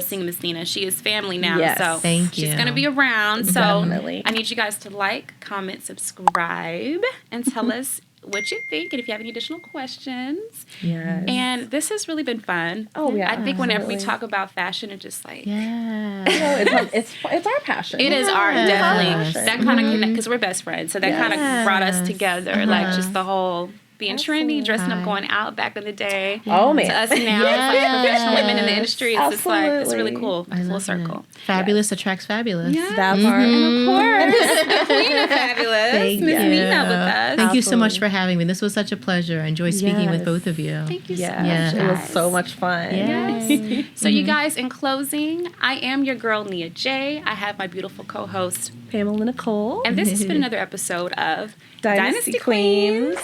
Speaker 2: seeing Miss Nina. She is family now.
Speaker 1: Yes.
Speaker 2: So
Speaker 3: Thank you.
Speaker 2: she's going to be around. So
Speaker 1: Definitely.
Speaker 2: I need you guys to like, comment, subscribe, and tell us what you think, and if you have any additional questions.
Speaker 1: Yes.
Speaker 2: And this has really been fun.
Speaker 1: Oh, yeah,
Speaker 2: I think whenever we
Speaker 1: absolutely.
Speaker 2: talk about fashion, it's just like...
Speaker 3: Yeah.
Speaker 1: It's our passion.
Speaker 2: It is art,
Speaker 3: Yeah.
Speaker 2: definitely.
Speaker 1: Passion.
Speaker 2: That kind of connect, because we're best friends. So that kind of brought us together, like just the whole being trendy, dressing up, going out back in the day.
Speaker 1: Oh, man.
Speaker 2: To us now, it's like professional women in the industry. It's just like, it's really
Speaker 1: Absolutely.
Speaker 2: cool.
Speaker 3: I
Speaker 2: Full
Speaker 3: love
Speaker 2: circle.
Speaker 3: it. Fabulous attracts fabulous.
Speaker 1: That part.
Speaker 2: And of course, the queen of fabulous,
Speaker 3: Thank
Speaker 2: Miss
Speaker 3: you.
Speaker 2: Nina with us.
Speaker 3: Thank you so much
Speaker 1: Absolutely.
Speaker 3: for having me. This was such a pleasure. I enjoyed speaking with
Speaker 1: Yes.
Speaker 3: both of you.
Speaker 2: Thank you so
Speaker 1: Yes.
Speaker 2: much.
Speaker 1: It was
Speaker 2: guys.
Speaker 1: so much fun.
Speaker 3: Yes.
Speaker 2: So you guys, in closing, I am your girl, Nia J. I have my beautiful co-host,
Speaker 1: Pamela Nicole.
Speaker 2: and this has been another episode of
Speaker 1: Dynasty Queens.